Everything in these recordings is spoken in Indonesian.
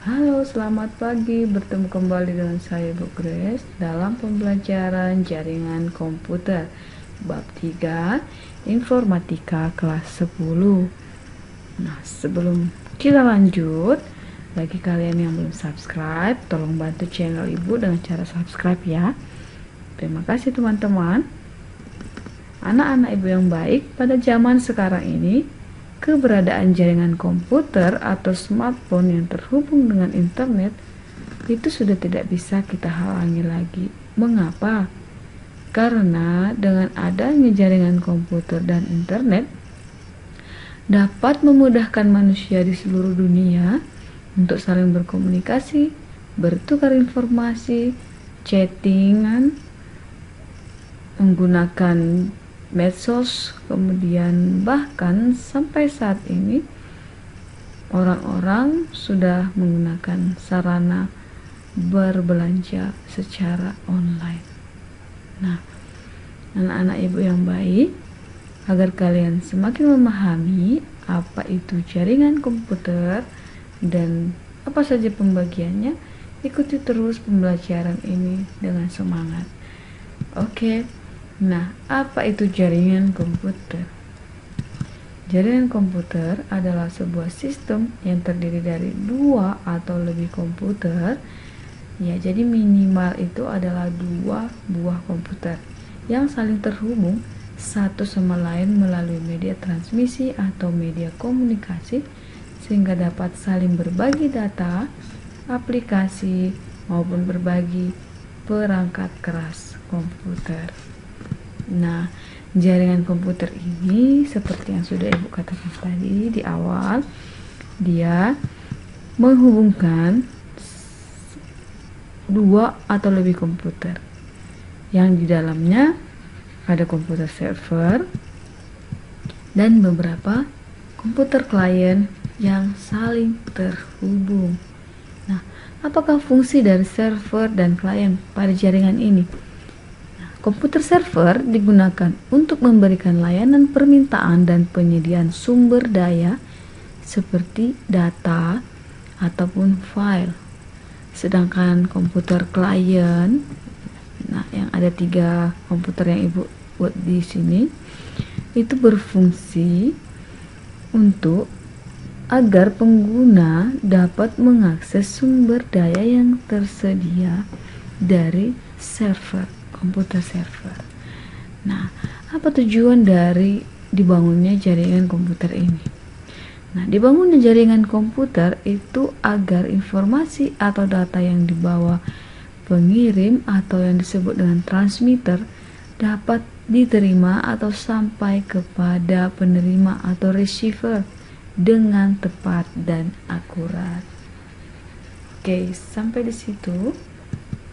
Halo, selamat pagi. Bertemu kembali dengan saya Bu Grace dalam pembelajaran jaringan komputer bab 3 Informatika kelas 10. Nah, sebelum kita lanjut, bagi kalian yang belum subscribe, tolong bantu channel Ibu dengan cara subscribe ya. Terima kasih teman-teman. Anak-anak Ibu yang baik, pada zaman sekarang ini keberadaan jaringan komputer atau smartphone yang terhubung dengan internet itu sudah tidak bisa kita halangi lagi. Mengapa? Karena dengan adanya jaringan komputer dan internet dapat memudahkan manusia di seluruh dunia untuk saling berkomunikasi, bertukar informasi, chattingan, menggunakan medsos, kemudian bahkan sampai saat ini orang-orang sudah menggunakan sarana berbelanja secara online. Nah, anak-anak Ibu yang baik, agar kalian semakin memahami apa itu jaringan komputer dan apa saja pembagiannya, ikuti terus pembelajaran ini dengan semangat. Oke. Nah, apa itu jaringan komputer? Jaringan komputer adalah sebuah sistem yang terdiri dari dua atau lebih komputer. Ya, jadi minimal itu adalah dua buah komputer yang saling terhubung satu sama lain melalui media transmisi atau media komunikasi sehingga dapat saling berbagi data, aplikasi, maupun berbagi perangkat keras komputer. Nah, jaringan komputer ini seperti yang sudah Ibu katakan tadi di awal, dia menghubungkan dua atau lebih komputer yang di dalamnya ada komputer server dan beberapa komputer klien yang saling terhubung. Nah, apakah fungsi dari server dan klien pada jaringan ini? Komputer server digunakan untuk memberikan layanan permintaan dan penyediaan sumber daya seperti data ataupun file. Sedangkan komputer klien, nah yang ada 3 komputer yang Ibu buat di sini, itu berfungsi untuk agar pengguna dapat mengakses sumber daya yang tersedia dari server. Komputer server. Nah, apa tujuan dari dibangunnya jaringan komputer ini? Nah, dibangunnya jaringan komputer itu agar informasi atau data yang dibawa pengirim atau yang disebut dengan transmitter dapat diterima atau sampai kepada penerima atau receiver dengan tepat dan akurat. Oke, sampai di situ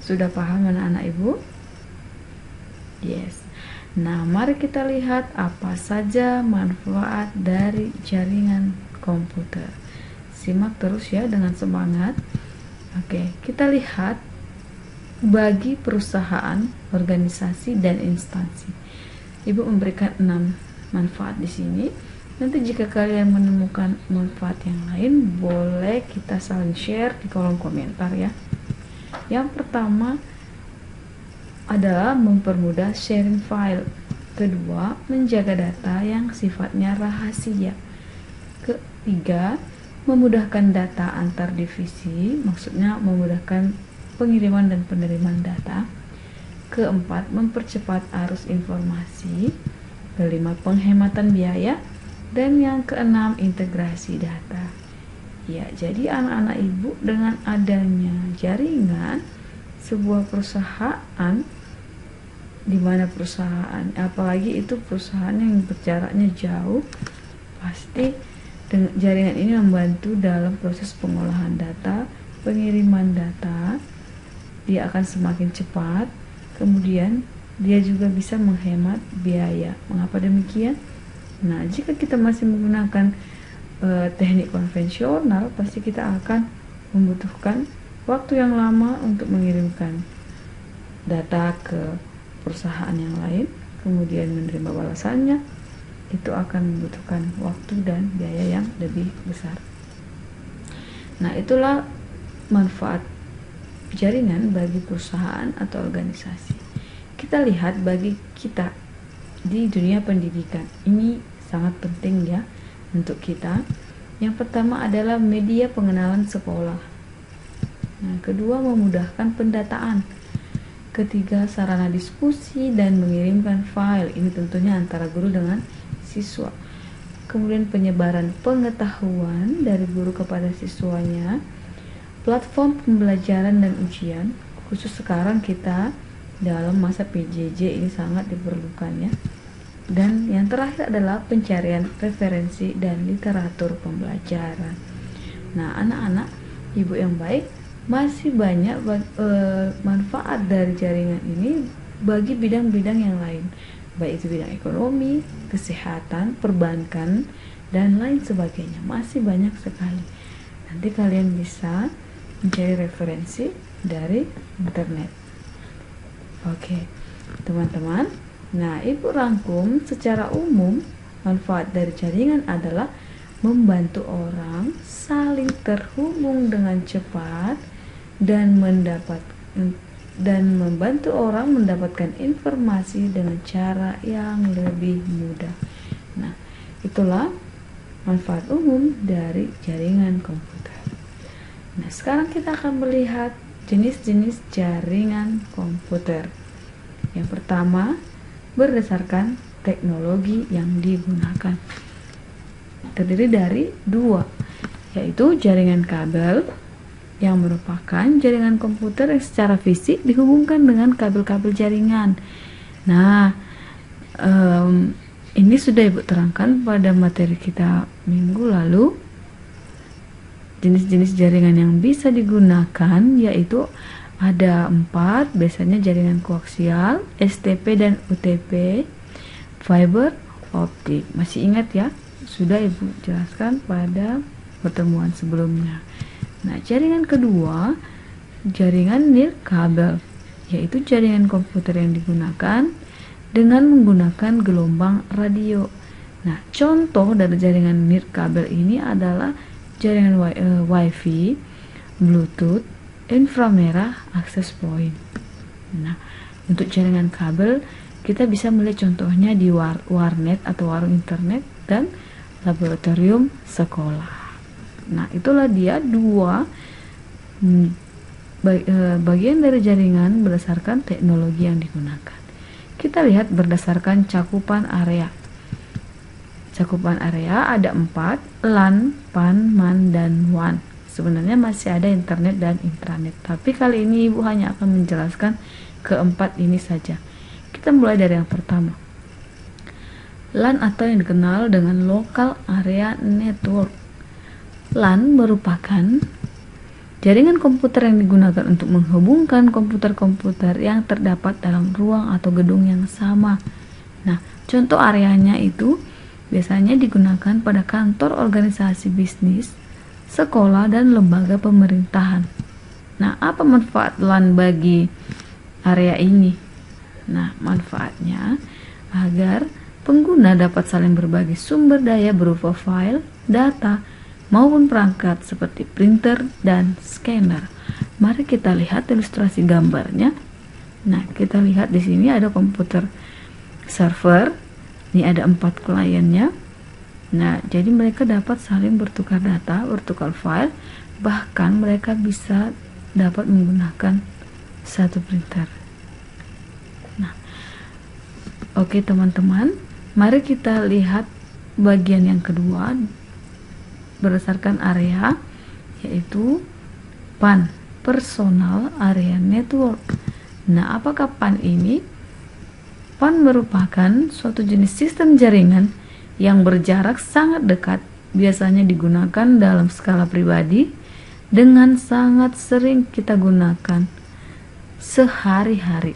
sudah paham anak-anak Ibu? Yes. Nah, mari kita lihat apa saja manfaat dari jaringan komputer. Simak terus ya dengan semangat. Oke, kita lihat bagi perusahaan, organisasi, dan instansi. Ibu memberikan 6 manfaat di sini. Nanti jika kalian menemukan manfaat yang lain, boleh kita saling share di kolom komentar ya. Yang pertama adalah mempermudah sharing file. Kedua, menjaga data yang sifatnya rahasia. Ketiga, memudahkan data antar divisi, maksudnya memudahkan pengiriman dan penerimaan data. Keempat, mempercepat arus informasi. Kelima, penghematan biaya. Dan yang keenam, integrasi data. Ya, jadi anak-anak Ibu, dengan adanya jaringan sebuah perusahaan, di mana perusahaan, apalagi itu perusahaan yang berjaraknya jauh, pasti jaringan ini membantu dalam proses pengolahan data, pengiriman data. Dia akan semakin cepat, kemudian dia juga bisa menghemat biaya. Mengapa demikian? Nah, jika kita masih menggunakan teknik konvensional, pasti kita akan membutuhkan waktu yang lama untuk mengirimkan data ke perusahaan yang lain, kemudian menerima balasannya. Itu akan membutuhkan waktu dan biaya yang lebih besar. Nah, itulah manfaat jaringan bagi perusahaan atau organisasi. Kita lihat bagi kita di dunia pendidikan. Ini sangat penting ya untuk kita. Yang pertama adalah media pengenalan sekolah. Nah, kedua memudahkan pendataan. Ketiga sarana diskusi dan mengirimkan file. Ini tentunya antara guru dengan siswa. Kemudian penyebaran pengetahuan dari guru kepada siswanya, platform pembelajaran dan ujian, khusus sekarang kita dalam masa PJJ ini sangat diperlukan ya. Dan yang terakhir adalah pencarian referensi dan literatur pembelajaran. Nah, anak-anak, ibu yang baik, masih banyak manfaat dari jaringan ini bagi bidang-bidang yang lain, baik itu bidang ekonomi, kesehatan, perbankan, dan lain sebagainya. Masih banyak sekali. Nanti kalian bisa mencari referensi dari internet. Oke, teman-teman. Nah, ibu rangkum secara umum manfaat dari jaringan adalah membantu orang saling terhubung dengan cepat dan membantu orang mendapatkan informasi dengan cara yang lebih mudah. Nah, itulah manfaat umum dari jaringan komputer. Nah, sekarang kita akan melihat jenis-jenis jaringan komputer. Yang pertama, berdasarkan teknologi yang digunakan. Terdiri dari dua, yaitu jaringan kabel yang merupakan jaringan komputer yang secara fisik dihubungkan dengan kabel-kabel jaringan. Nah, ini sudah ibu terangkan pada materi kita minggu lalu. Jenis-jenis jaringan yang bisa digunakan yaitu ada 4, biasanya jaringan koaksial, STP dan UTP, fiber optik. Masih ingat ya? Sudah ibu jelaskan pada pertemuan sebelumnya. Nah, jaringan kedua, jaringan nirkabel, yaitu jaringan komputer yang digunakan dengan menggunakan gelombang radio. Nah, contoh dari jaringan nirkabel ini adalah jaringan Wi-Fi, Bluetooth, inframerah, access point. Nah, untuk jaringan kabel kita bisa melihat contohnya di warnet atau warung internet dan laboratorium sekolah. Nah, itulah dia dua bagian dari jaringan berdasarkan teknologi yang digunakan. Kita lihat berdasarkan cakupan area. Cakupan area ada 4, LAN, PAN, MAN, dan WAN. Sebenarnya masih ada internet dan intranet, tapi kali ini ibu hanya akan menjelaskan keempat ini saja. Kita mulai dari yang pertama. LAN atau yang dikenal dengan Local Area Network. LAN merupakan jaringan komputer yang digunakan untuk menghubungkan komputer-komputer yang terdapat dalam ruang atau gedung yang sama. Nah, contoh areanya itu biasanya digunakan pada kantor organisasi bisnis, sekolah, dan lembaga pemerintahan. Nah, apa manfaat LAN bagi area ini? Nah, manfaatnya agar pengguna dapat saling berbagi sumber daya berupa file, data, maupun perangkat seperti printer dan scanner. Mari kita lihat ilustrasi gambarnya. Nah, kita lihat di sini ada komputer server. Ini ada 4 kliennya. Nah, jadi mereka dapat saling bertukar data, bertukar file, bahkan mereka bisa dapat menggunakan satu printer. Nah, oke teman-teman, mari kita lihat bagian yang kedua berdasarkan area, yaitu PAN, Personal Area Network. Nah, apakah PAN ini? PAN merupakan suatu jenis sistem jaringan yang berjarak sangat dekat, biasanya digunakan dalam skala pribadi dengan sangat sering kita gunakan sehari-hari.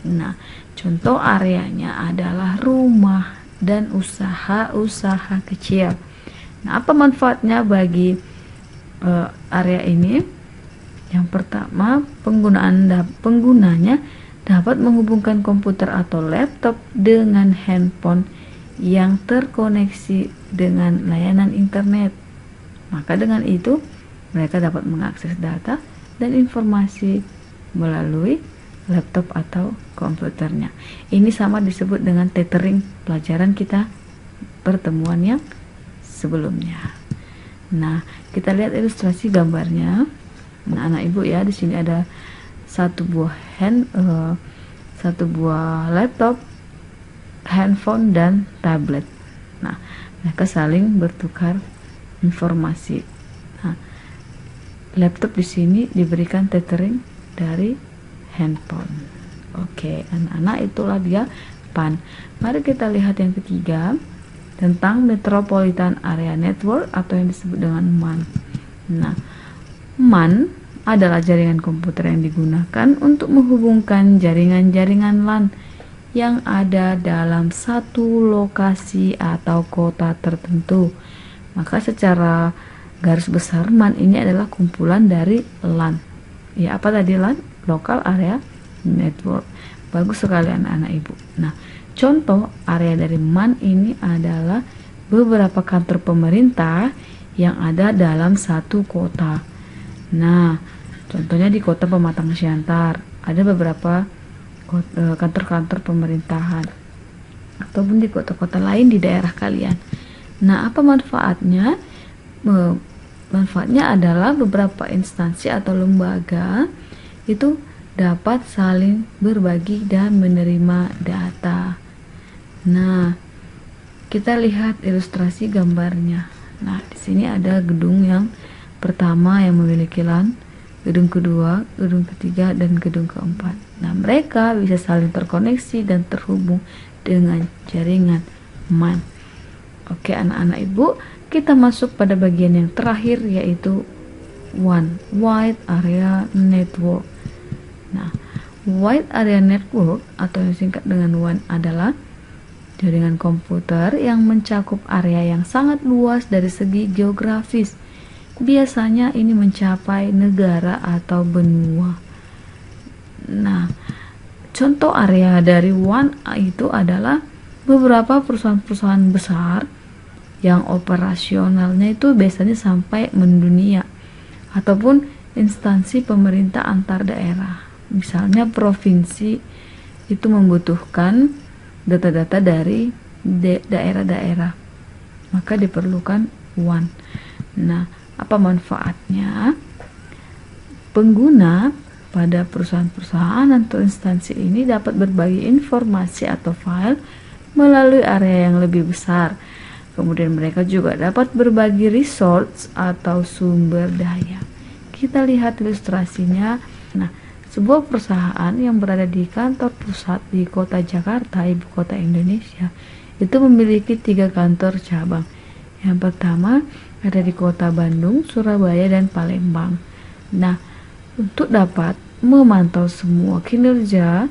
Nah, contoh areanya adalah rumah dan usaha-usaha kecil. Nah, apa manfaatnya bagi area ini? Yang pertama, penggunanya dapat menghubungkan komputer atau laptop dengan handphone yang terkoneksi dengan layanan internet. Maka dengan itu mereka dapat mengakses data dan informasi melalui laptop atau komputernya. Ini sama disebut dengan tethering pelajaran kita pertemuan yang sebelumnya. Nah, kita lihat ilustrasi gambarnya. Nah, anak ibu ya, di sini ada satu buah laptop, handphone dan tablet. Nah, mereka saling bertukar informasi. Nah, laptop di sini diberikan tethering dari handphone. Oke, anak-anak, itulah dia PAN. Mari kita lihat yang ketiga tentang Metropolitan Area Network atau yang disebut dengan MAN. Nah, MAN adalah jaringan komputer yang digunakan untuk menghubungkan jaringan-jaringan LAN yang ada dalam satu lokasi atau kota tertentu. Maka secara garis besar MAN ini adalah kumpulan dari LAN. Ya, apa tadi LAN? Local Area Network. Bagus sekali anak-anak ibu. Nah, contoh area dari MAN ini adalah beberapa kantor pemerintah yang ada dalam satu kota. Nah, contohnya di kota Pematang Siantar ada beberapa kantor-kantor pemerintahan, ataupun di kota-kota lain di daerah kalian. Nah, apa manfaatnya? Manfaatnya adalah beberapa instansi atau lembaga itu dapat saling berbagi dan menerima data. Nah, kita lihat ilustrasi gambarnya. Nah, di sini ada gedung yang pertama yang memiliki LAN, gedung kedua, gedung ketiga, dan gedung keempat. Nah, mereka bisa saling terkoneksi dan terhubung dengan jaringan MAN. Oke, anak-anak ibu, kita masuk pada bagian yang terakhir, yaitu WAN, Wide Area Network. Nah, Wide Area Network atau yang singkat dengan WAN adalah jaringan komputer yang mencakup area yang sangat luas dari segi geografis. Biasanya ini mencapai negara atau benua. Nah, contoh area dari WAN itu adalah beberapa perusahaan-perusahaan besar yang operasionalnya itu biasanya sampai mendunia, ataupun instansi pemerintah antar daerah. Misalnya provinsi itu membutuhkan data-data dari daerah-daerah, maka diperlukan WAN. Nah, apa manfaatnya? Pengguna pada perusahaan-perusahaan atau instansi ini dapat berbagi informasi atau file melalui area yang lebih besar. Kemudian mereka juga dapat berbagi resource atau sumber daya. Kita lihat ilustrasinya. Nah, sebuah perusahaan yang berada di kantor pusat di kota Jakarta, ibu kota Indonesia, itu memiliki 3 kantor cabang. Yang pertama ada di kota Bandung, Surabaya, dan Palembang. Nah, untuk dapat memantau semua kinerja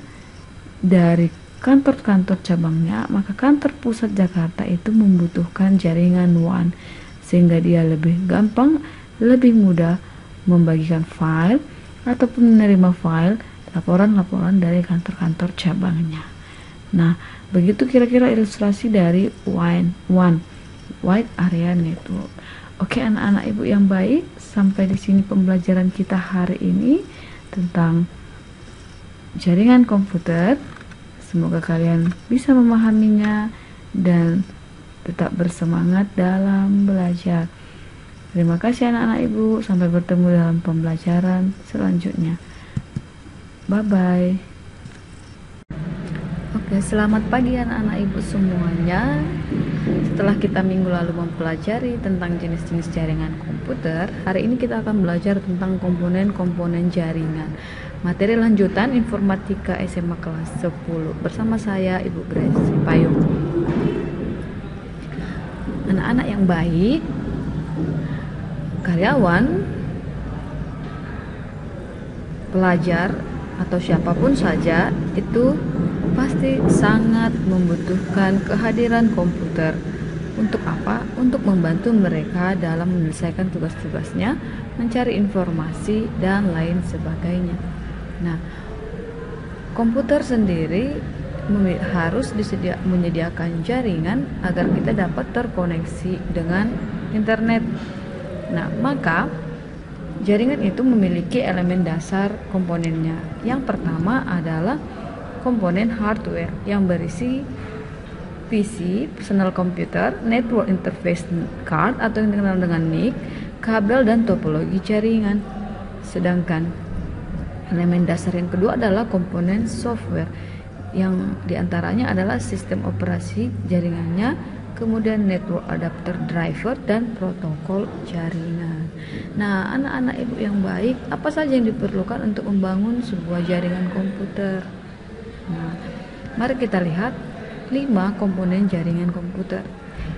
dari kantor-kantor cabangnya, maka kantor pusat Jakarta itu membutuhkan jaringan WAN, sehingga dia lebih gampang, lebih mudah membagikan file ataupun menerima file laporan-laporan dari kantor-kantor cabangnya. Nah, begitu kira-kira ilustrasi dari WAN, Wide Area Network. Oke, anak-anak ibu yang baik, sampai di sini pembelajaran kita hari ini tentang jaringan komputer. Semoga kalian bisa memahaminya dan tetap bersemangat dalam belajar. Terima kasih anak-anak ibu, sampai bertemu dalam pembelajaran selanjutnya. Bye-bye. Oke, selamat pagi anak-anak ibu semuanya. Setelah kita minggu lalu mempelajari tentang jenis-jenis jaringan komputer, hari ini kita akan belajar tentang komponen-komponen jaringan. Materi lanjutan informatika SMA kelas 10 bersama saya Ibu Grace Payung. Anak-anak yang baik, karyawan, pelajar, atau siapapun saja itu pasti sangat membutuhkan kehadiran komputer. Untuk apa? Untuk membantu mereka dalam menyelesaikan tugas-tugasnya, mencari informasi, dan lain sebagainya. Nah, komputer sendiri harus menyediakan jaringan agar kita dapat terkoneksi dengan internet. Nah, maka Jaringan itu memiliki elemen dasar komponennya. Yang pertama adalah komponen hardware yang berisi PC, personal computer, network interface card atau yang dikenal dengan NIC, kabel dan topologi jaringan. Sedangkan elemen dasar yang kedua adalah komponen software yang diantaranya adalah sistem operasi jaringannya, kemudian network adapter driver dan protokol jaringan. Nah, anak-anak ibu yang baik, apa saja yang diperlukan untuk membangun sebuah jaringan komputer? Nah, mari kita lihat 5 komponen jaringan komputer.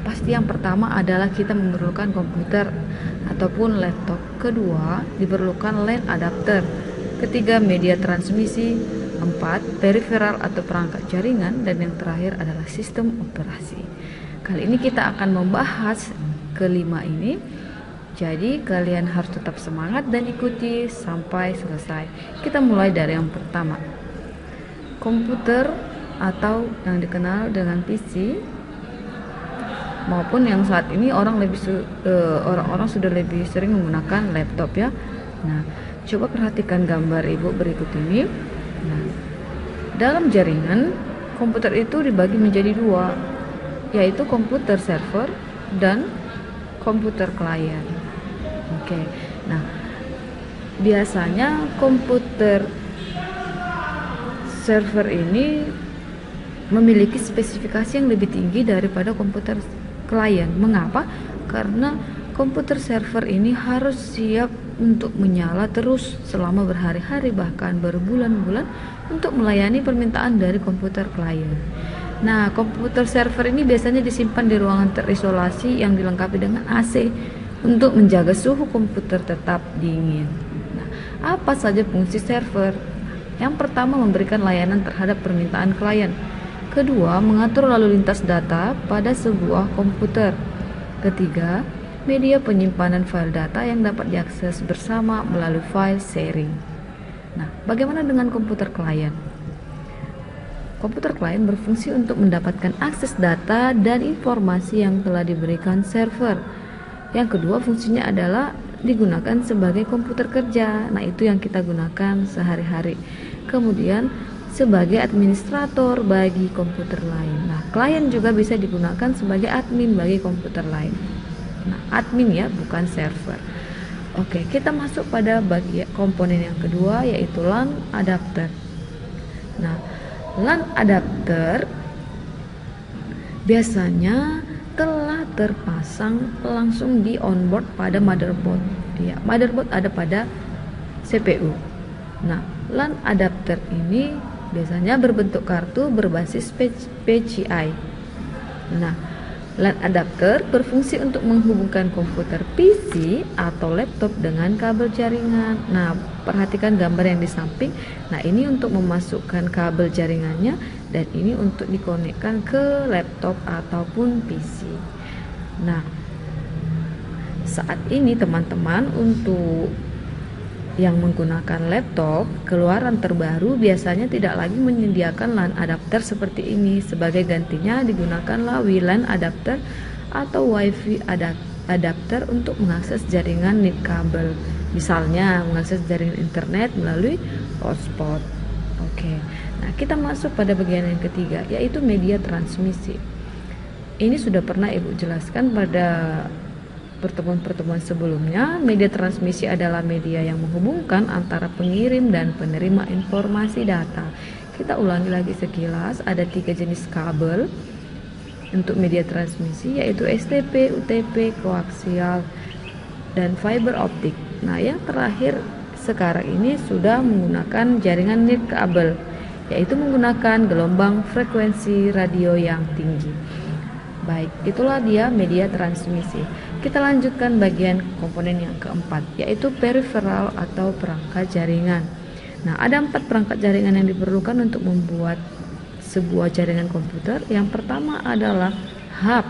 Pasti yang pertama adalah kita memerlukan komputer ataupun laptop. Kedua, diperlukan LAN adapter. Ketiga, media transmisi. 4, peripheral atau perangkat jaringan. Dan yang terakhir adalah sistem operasi. Kali ini kita akan membahas kelima ini. Jadi kalian harus tetap semangat dan ikuti sampai selesai. Kita mulai dari yang pertama. Komputer atau yang dikenal dengan PC, maupun yang saat ini orang-orang sudah lebih sering menggunakan laptop ya. Nah, coba perhatikan gambar ibu berikut ini. Nah, dalam jaringan komputer itu dibagi menjadi 2, yaitu komputer server dan komputer klien. Oke. Nah, biasanya komputer server ini memiliki spesifikasi yang lebih tinggi daripada komputer klien. Mengapa? Karena komputer server ini harus siap untuk menyala terus selama berhari-hari bahkan berbulan-bulan untuk melayani permintaan dari komputer klien. Nah, komputer server ini biasanya disimpan di ruangan terisolasi yang dilengkapi dengan AC untuk menjaga suhu komputer tetap dingin. Nah, apa saja fungsi server? Yang pertama, memberikan layanan terhadap permintaan klien. Kedua, mengatur lalu lintas data pada sebuah komputer. Ketiga, media penyimpanan file data yang dapat diakses bersama melalui file sharing. Nah, bagaimana dengan komputer klien? Komputer klien berfungsi untuk mendapatkan akses data dan informasi yang telah diberikan server. Yang kedua, fungsinya adalah digunakan sebagai komputer kerja. Nah, itu yang kita gunakan sehari-hari. Kemudian sebagai administrator bagi komputer lain. Nah, klien juga bisa digunakan sebagai admin bagi komputer lain. Nah, admin ya, bukan server. Oke, kita masuk pada bagian komponen yang kedua, yaitu LAN adapter. Nah, LAN adapter biasanya telah terpasang langsung di onboard pada motherboard. Ya, motherboard ada pada CPU. Nah, LAN adapter ini biasanya berbentuk kartu berbasis PCI. Nah, LAN adapter berfungsi untuk menghubungkan komputer PC atau laptop dengan kabel jaringan. Nah, perhatikan gambar yang di samping. Nah, ini untuk memasukkan kabel jaringannya dan ini untuk dikonekkan ke laptop ataupun PC. Nah, saat ini teman-teman untuk yang menggunakan laptop, keluaran terbaru biasanya tidak lagi menyediakan LAN adapter seperti ini. Sebagai gantinya digunakanlah WLAN adapter atau WiFi adapter untuk mengakses jaringan nirkabel. Misalnya mengakses jaringan internet melalui hotspot. Oke. Nah, kita masuk pada bagian yang ketiga, yaitu media transmisi. Ini sudah pernah Ibu jelaskan pada pertemuan-pertemuan sebelumnya. Media transmisi adalah media yang menghubungkan antara pengirim dan penerima informasi data. Kita ulangi lagi sekilas, ada 3 jenis kabel untuk media transmisi, yaitu STP, UTP, koaksial, dan fiber optik. Nah, yang terakhir sekarang ini sudah menggunakan jaringan nirkabel, yaitu menggunakan gelombang frekuensi radio yang tinggi. Baik, itulah dia media transmisi. Kita lanjutkan bagian komponen yang keempat, yaitu peripheral atau perangkat jaringan. Nah, ada 4 perangkat jaringan yang diperlukan untuk membuat sebuah jaringan komputer. Yang pertama adalah hub.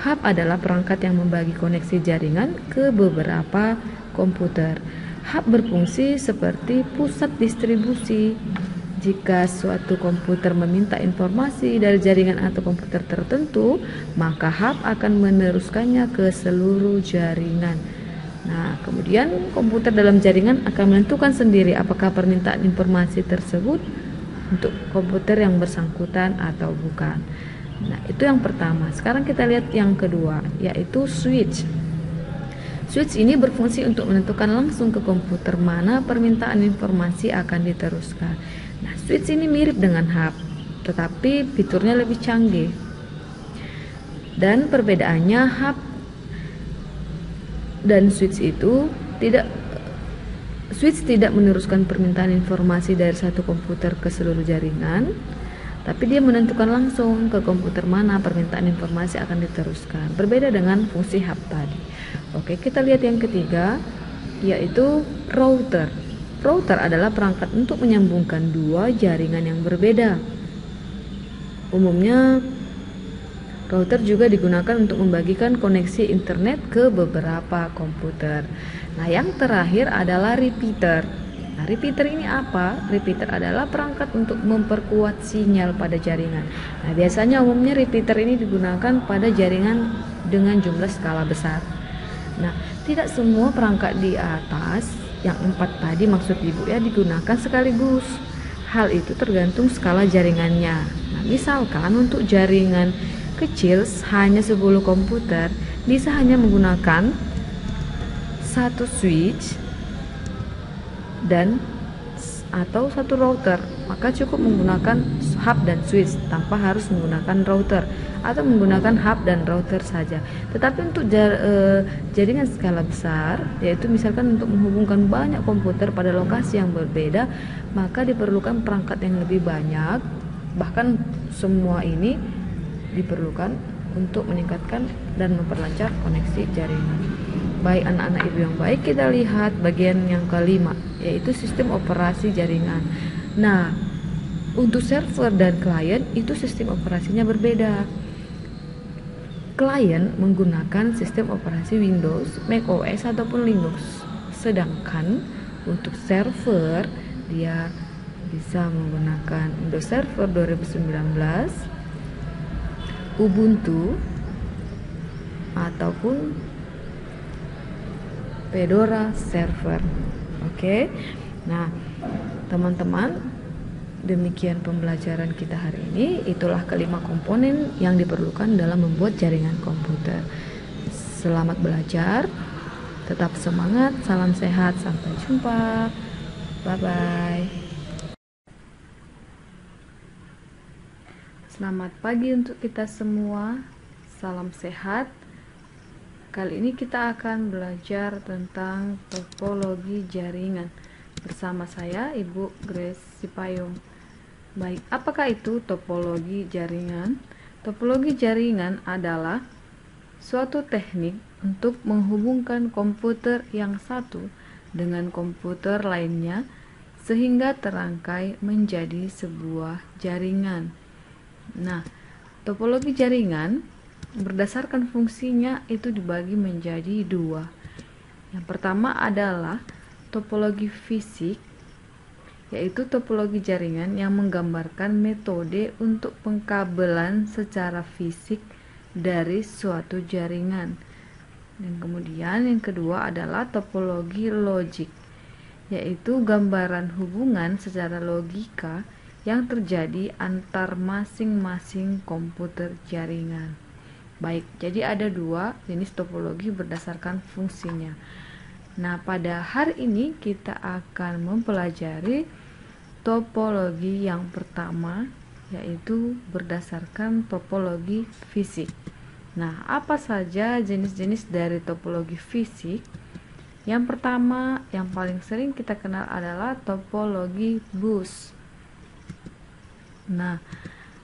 Hub adalah perangkat yang membagi koneksi jaringan ke beberapa komputer. Hub berfungsi seperti pusat distribusi. Jika suatu komputer meminta informasi dari jaringan atau komputer tertentu, maka hub akan meneruskannya ke seluruh jaringan. Nah, kemudian komputer dalam jaringan akan menentukan sendiri apakah permintaan informasi tersebut untuk komputer yang bersangkutan atau bukan. Nah, itu yang pertama. Sekarang kita lihat yang kedua, yaitu switch. Switch ini berfungsi untuk menentukan langsung ke komputer mana permintaan informasi akan diteruskan. Nah, switch ini mirip dengan hub, tetapi fiturnya lebih canggih. Dan perbedaannya, hub dan switch tidak meneruskan permintaan informasi dari satu komputer ke seluruh jaringan, tapi dia menentukan langsung ke komputer mana permintaan informasi akan diteruskan. Berbeda dengan fungsi hub tadi. Oke, kita lihat yang ketiga, yaitu router. Router adalah perangkat untuk menyambungkan dua jaringan yang berbeda. Umumnya router juga digunakan untuk membagikan koneksi internet ke beberapa komputer. Nah, yang terakhir adalah repeater. Nah, repeater ini apa? Repeater adalah perangkat untuk memperkuat sinyal pada jaringan. Nah, biasanya umumnya repeater ini digunakan pada jaringan dengan jumlah skala besar. Nah, tidak semua perangkat di atas yang 4 tadi maksud Ibu ya digunakan sekaligus. Hal itu tergantung skala jaringannya. Nah, misalkan untuk jaringan kecil hanya 10 komputer bisa hanya menggunakan satu switch dan atau satu router, maka cukup menggunakan hub dan switch tanpa harus menggunakan router atau menggunakan hub dan router saja. Tetapi untuk jaringan skala besar, yaitu misalkan untuk menghubungkan banyak komputer pada lokasi yang berbeda, maka diperlukan perangkat yang lebih banyak. Bahkan semua ini diperlukan untuk meningkatkan dan memperlancar koneksi jaringan. Baik anak-anak ibu yang baik, kita lihat bagian yang kelima, yaitu sistem operasi jaringan. Nah, untuk server dan klien itu sistem operasinya berbeda. Klien menggunakan sistem operasi Windows, macOS ataupun Linux. Sedangkan untuk server dia bisa menggunakan Windows Server 2019, Ubuntu ataupun Fedora Server. Oke. Nah, teman-teman, demikian pembelajaran kita hari ini. Itulah kelima komponen yang diperlukan dalam membuat jaringan komputer. Selamat belajar, tetap semangat, salam sehat, sampai jumpa. Bye bye. Selamat pagi untuk kita semua. Salam sehat. Kali ini kita akan belajar tentang topologi jaringan bersama saya, Ibu Grace Sipayung. Baik, apakah itu topologi jaringan? Topologi jaringan adalah suatu teknik untuk menghubungkan komputer yang satu dengan komputer lainnya sehingga terangkai menjadi sebuah jaringan. Nah, topologi jaringan berdasarkan fungsinya itu dibagi menjadi dua. Yang pertama adalah topologi fisik, yaitu topologi jaringan yang menggambarkan metode untuk pengkabelan secara fisik dari suatu jaringan. Dan kemudian yang kedua adalah topologi logik, yaitu gambaran hubungan secara logika yang terjadi antar masing-masing komputer jaringan. Baik, jadi ada dua jenis topologi berdasarkan fungsinya. Nah, pada hari ini kita akan mempelajari topologi yang pertama, yaitu berdasarkan topologi fisik. Nah, apa saja jenis-jenis dari topologi fisik? Yang pertama, yang paling sering kita kenal adalah topologi bus. Nah,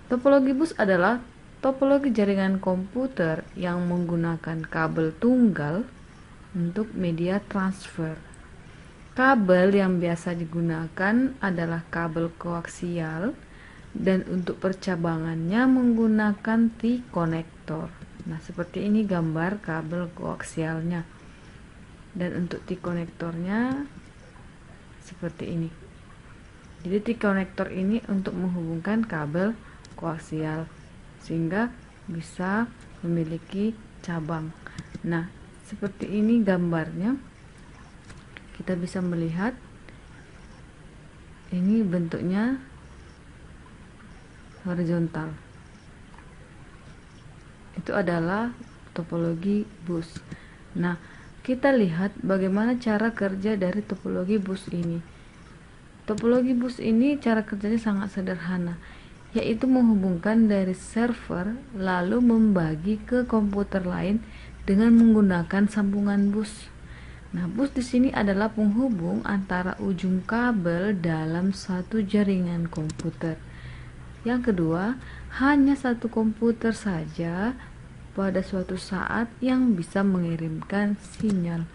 topologi bus adalah topologi jaringan komputer yang menggunakan kabel tunggal untuk media transfer. Kabel yang biasa digunakan adalah kabel koaksial dan untuk percabangannya menggunakan T-konektor. Nah, seperti ini gambar kabel koaksialnya. Dan untuk T-konektornya seperti ini. Jadi T-konektor ini untuk menghubungkan kabel koaksial sehingga bisa memiliki cabang. Nah, seperti ini gambarnya. Kita bisa melihat ini bentuknya horizontal. Itu adalah topologi bus. Nah, kita lihat bagaimana cara kerja dari topologi bus ini. Topologi bus ini cara kerjanya sangat sederhana, yaitu menghubungkan dari server lalu membagi ke komputer lain dengan menggunakan sambungan bus. Nah, bus di sini adalah penghubung antara ujung kabel dalam satu jaringan komputer. Yang kedua, hanya satu komputer saja pada suatu saat yang bisa mengirimkan sinyal.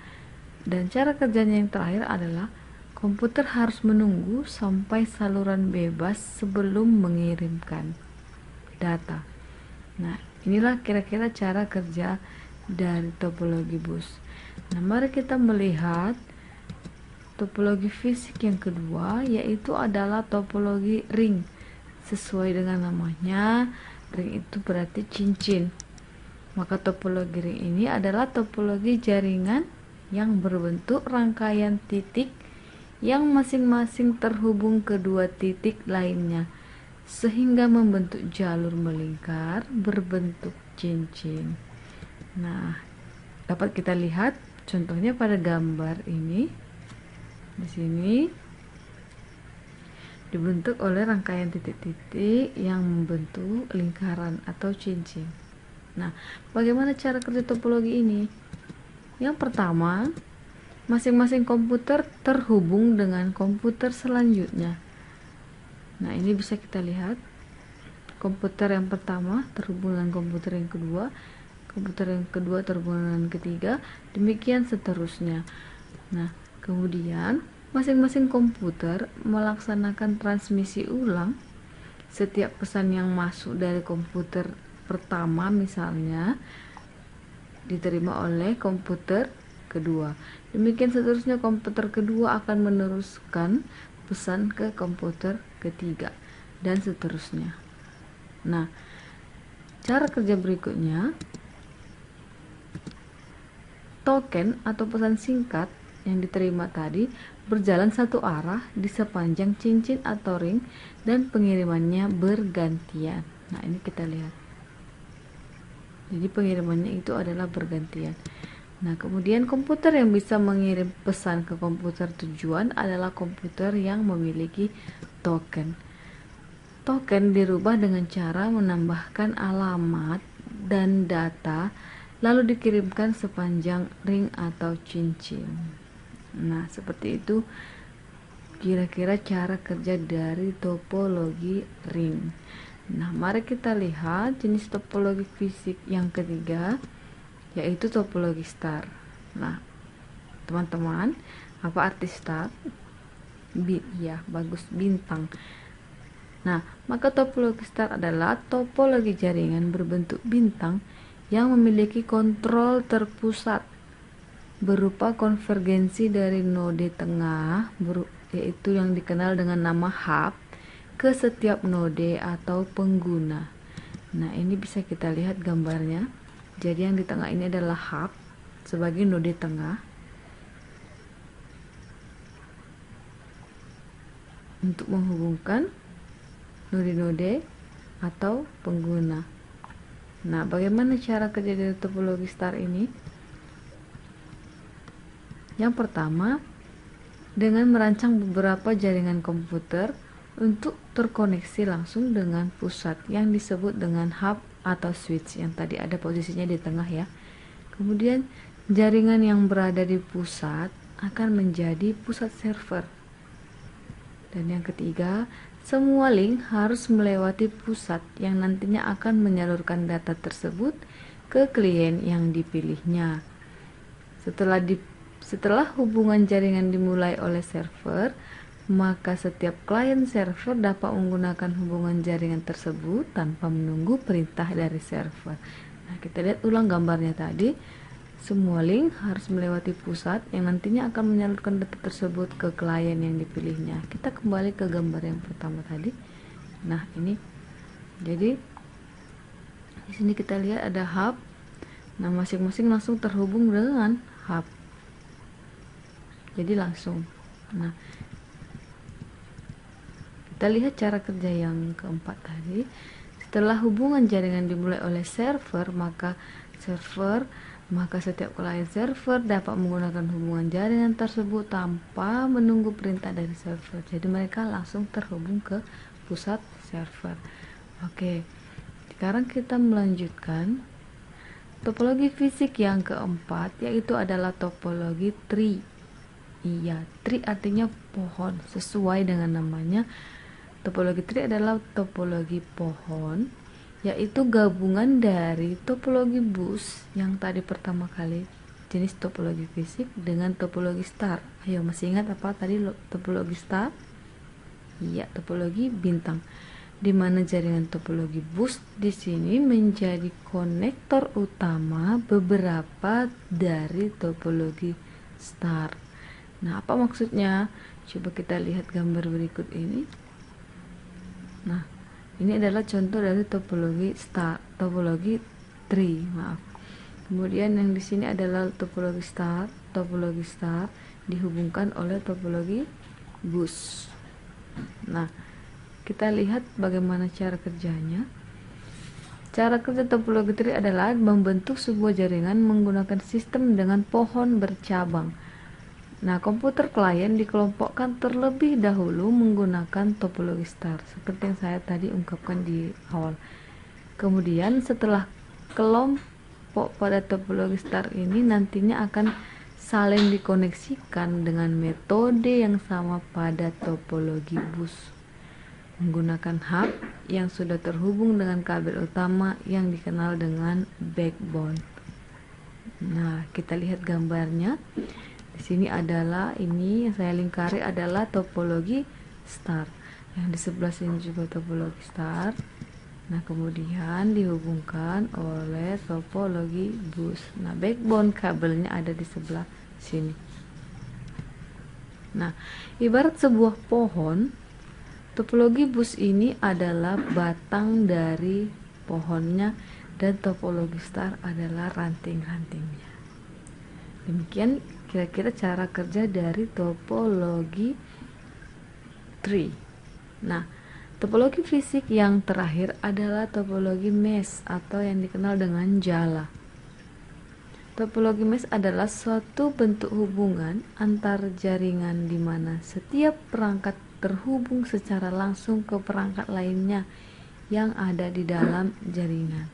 Dan cara kerjanya yang terakhir adalah komputer harus menunggu sampai saluran bebas sebelum mengirimkan data. Nah, inilah kira-kira cara kerja dari topologi bus. Nah, mari kita melihat topologi fisik yang kedua, yaitu adalah topologi ring. Sesuai dengan namanya, ring itu berarti cincin. Maka topologi ring ini adalah topologi jaringan yang berbentuk rangkaian titik yang masing-masing terhubung ke dua titik lainnya, sehingga membentuk jalur melingkar berbentuk cincin. Nah, dapat kita lihat contohnya pada gambar ini. Di sini dibentuk oleh rangkaian titik-titik yang membentuk lingkaran atau cincin. Nah, bagaimana cara kerja topologi ini? Yang pertama, masing-masing komputer terhubung dengan komputer selanjutnya. Nah, ini bisa kita lihat. Komputer yang pertama terhubung dengan komputer yang kedua, komputer yang kedua terhubung dengan ketiga, demikian seterusnya. Nah, kemudian masing-masing komputer melaksanakan transmisi ulang. Setiap pesan yang masuk dari komputer pertama misalnya diterima oleh komputer kedua. Demikian seterusnya, komputer kedua akan meneruskan pesan ke komputer ketiga dan seterusnya. Nah, cara kerja berikutnya, token atau pesan singkat yang diterima tadi berjalan satu arah di sepanjang cincin atau ring dan pengirimannya bergantian. Nah, ini kita lihat. Jadi pengirimannya itu adalah bergantian. Nah, kemudian komputer yang bisa mengirim pesan ke komputer tujuan adalah komputer yang memiliki token. Token dirubah dengan cara menambahkan alamat dan data lalu dikirimkan sepanjang ring atau cincin. Nah, seperti itu kira-kira cara kerja dari topologi ring. Nah, mari kita lihat jenis topologi fisik yang ketiga, yaitu topologi star. Nah, teman-teman, apa arti star? Ya, bagus, bintang. Nah, maka topologi star adalah topologi jaringan berbentuk bintang yang memiliki kontrol terpusat berupa konvergensi dari node tengah, yaitu yang dikenal dengan nama hub, ke setiap node atau pengguna. Nah, ini bisa kita lihat gambarnya. Jadi yang di tengah ini adalah hub sebagai node tengah untuk menghubungkan node-node atau pengguna. Nah, bagaimana cara kerja dari topologi star ini? Yang pertama, dengan merancang beberapa jaringan komputer untuk terkoneksi langsung dengan pusat yang disebut dengan hub atau switch yang tadi ada posisinya di tengah ya. Kemudian jaringan yang berada di pusat akan menjadi pusat server. Dan yang ketiga, semua link harus melewati pusat yang nantinya akan menyalurkan data tersebut ke klien yang dipilihnya. Setelah hubungan jaringan dimulai oleh server, maka setiap klien server dapat menggunakan hubungan jaringan tersebut tanpa menunggu perintah dari server. Nah, kita lihat ulang gambarnya tadi. Semua link harus melewati pusat yang nantinya akan menyalurkan data tersebut ke klien yang dipilihnya. Kita kembali ke gambar yang pertama tadi. Nah, ini. Jadi di sini kita lihat ada hub Nah, masing-masing langsung terhubung dengan hub. Jadi langsung. Nah, kita lihat cara kerja yang keempat tadi. Setelah hubungan jaringan dimulai oleh server, maka setiap klien server dapat menggunakan hubungan jaringan tersebut tanpa menunggu perintah dari server. Jadi mereka langsung terhubung ke pusat server. Oke, sekarang kita melanjutkan topologi fisik yang keempat, yaitu adalah topologi tree. Iya, tree artinya pohon, sesuai dengan namanya. Topologi tree adalah topologi pohon, yaitu gabungan dari topologi bus yang tadi pertama kali jenis topologi fisik dengan topologi star. Ayo, masih ingat apa tadi topologi star? Iya, topologi bintang, di mana jaringan topologi bus di sini menjadi konektor utama beberapa dari topologi star. Nah, apa maksudnya? Coba kita lihat gambar berikut ini. Nah, ini adalah contoh dari topologi star, topologi tree, maaf. Kemudian yang di sini adalah topologi star. Topologi star dihubungkan oleh topologi bus. Nah, kita lihat bagaimana cara kerjanya. Cara kerja topologi tree adalah membentuk sebuah jaringan menggunakan sistem dengan pohon bercabang. Nah, komputer klien dikelompokkan terlebih dahulu menggunakan topologi star, seperti yang saya tadi ungkapkan di awal. Kemudian setelah kelompok pada topologi star ini nantinya akan saling dikoneksikan dengan metode yang sama pada topologi bus, menggunakan hub yang sudah terhubung dengan kabel utama yang dikenal dengan backbone. Nah, kita lihat gambarnya. Di sini adalah ini yang saya lingkari adalah topologi star. Yang di sebelah sini juga topologi star. Nah, kemudian dihubungkan oleh topologi bus. Nah, backbone kabelnya ada di sebelah sini. Nah, ibarat sebuah pohon, topologi bus ini adalah batang dari pohonnya dan topologi star adalah ranting-rantingnya. Demikian kira-kira cara kerja dari topologi tree. Nah, topologi fisik yang terakhir adalah topologi mesh atau yang dikenal dengan jala. Topologi mesh adalah suatu bentuk hubungan antar jaringan di mana setiap perangkat terhubung secara langsung ke perangkat lainnya yang ada di dalam jaringan.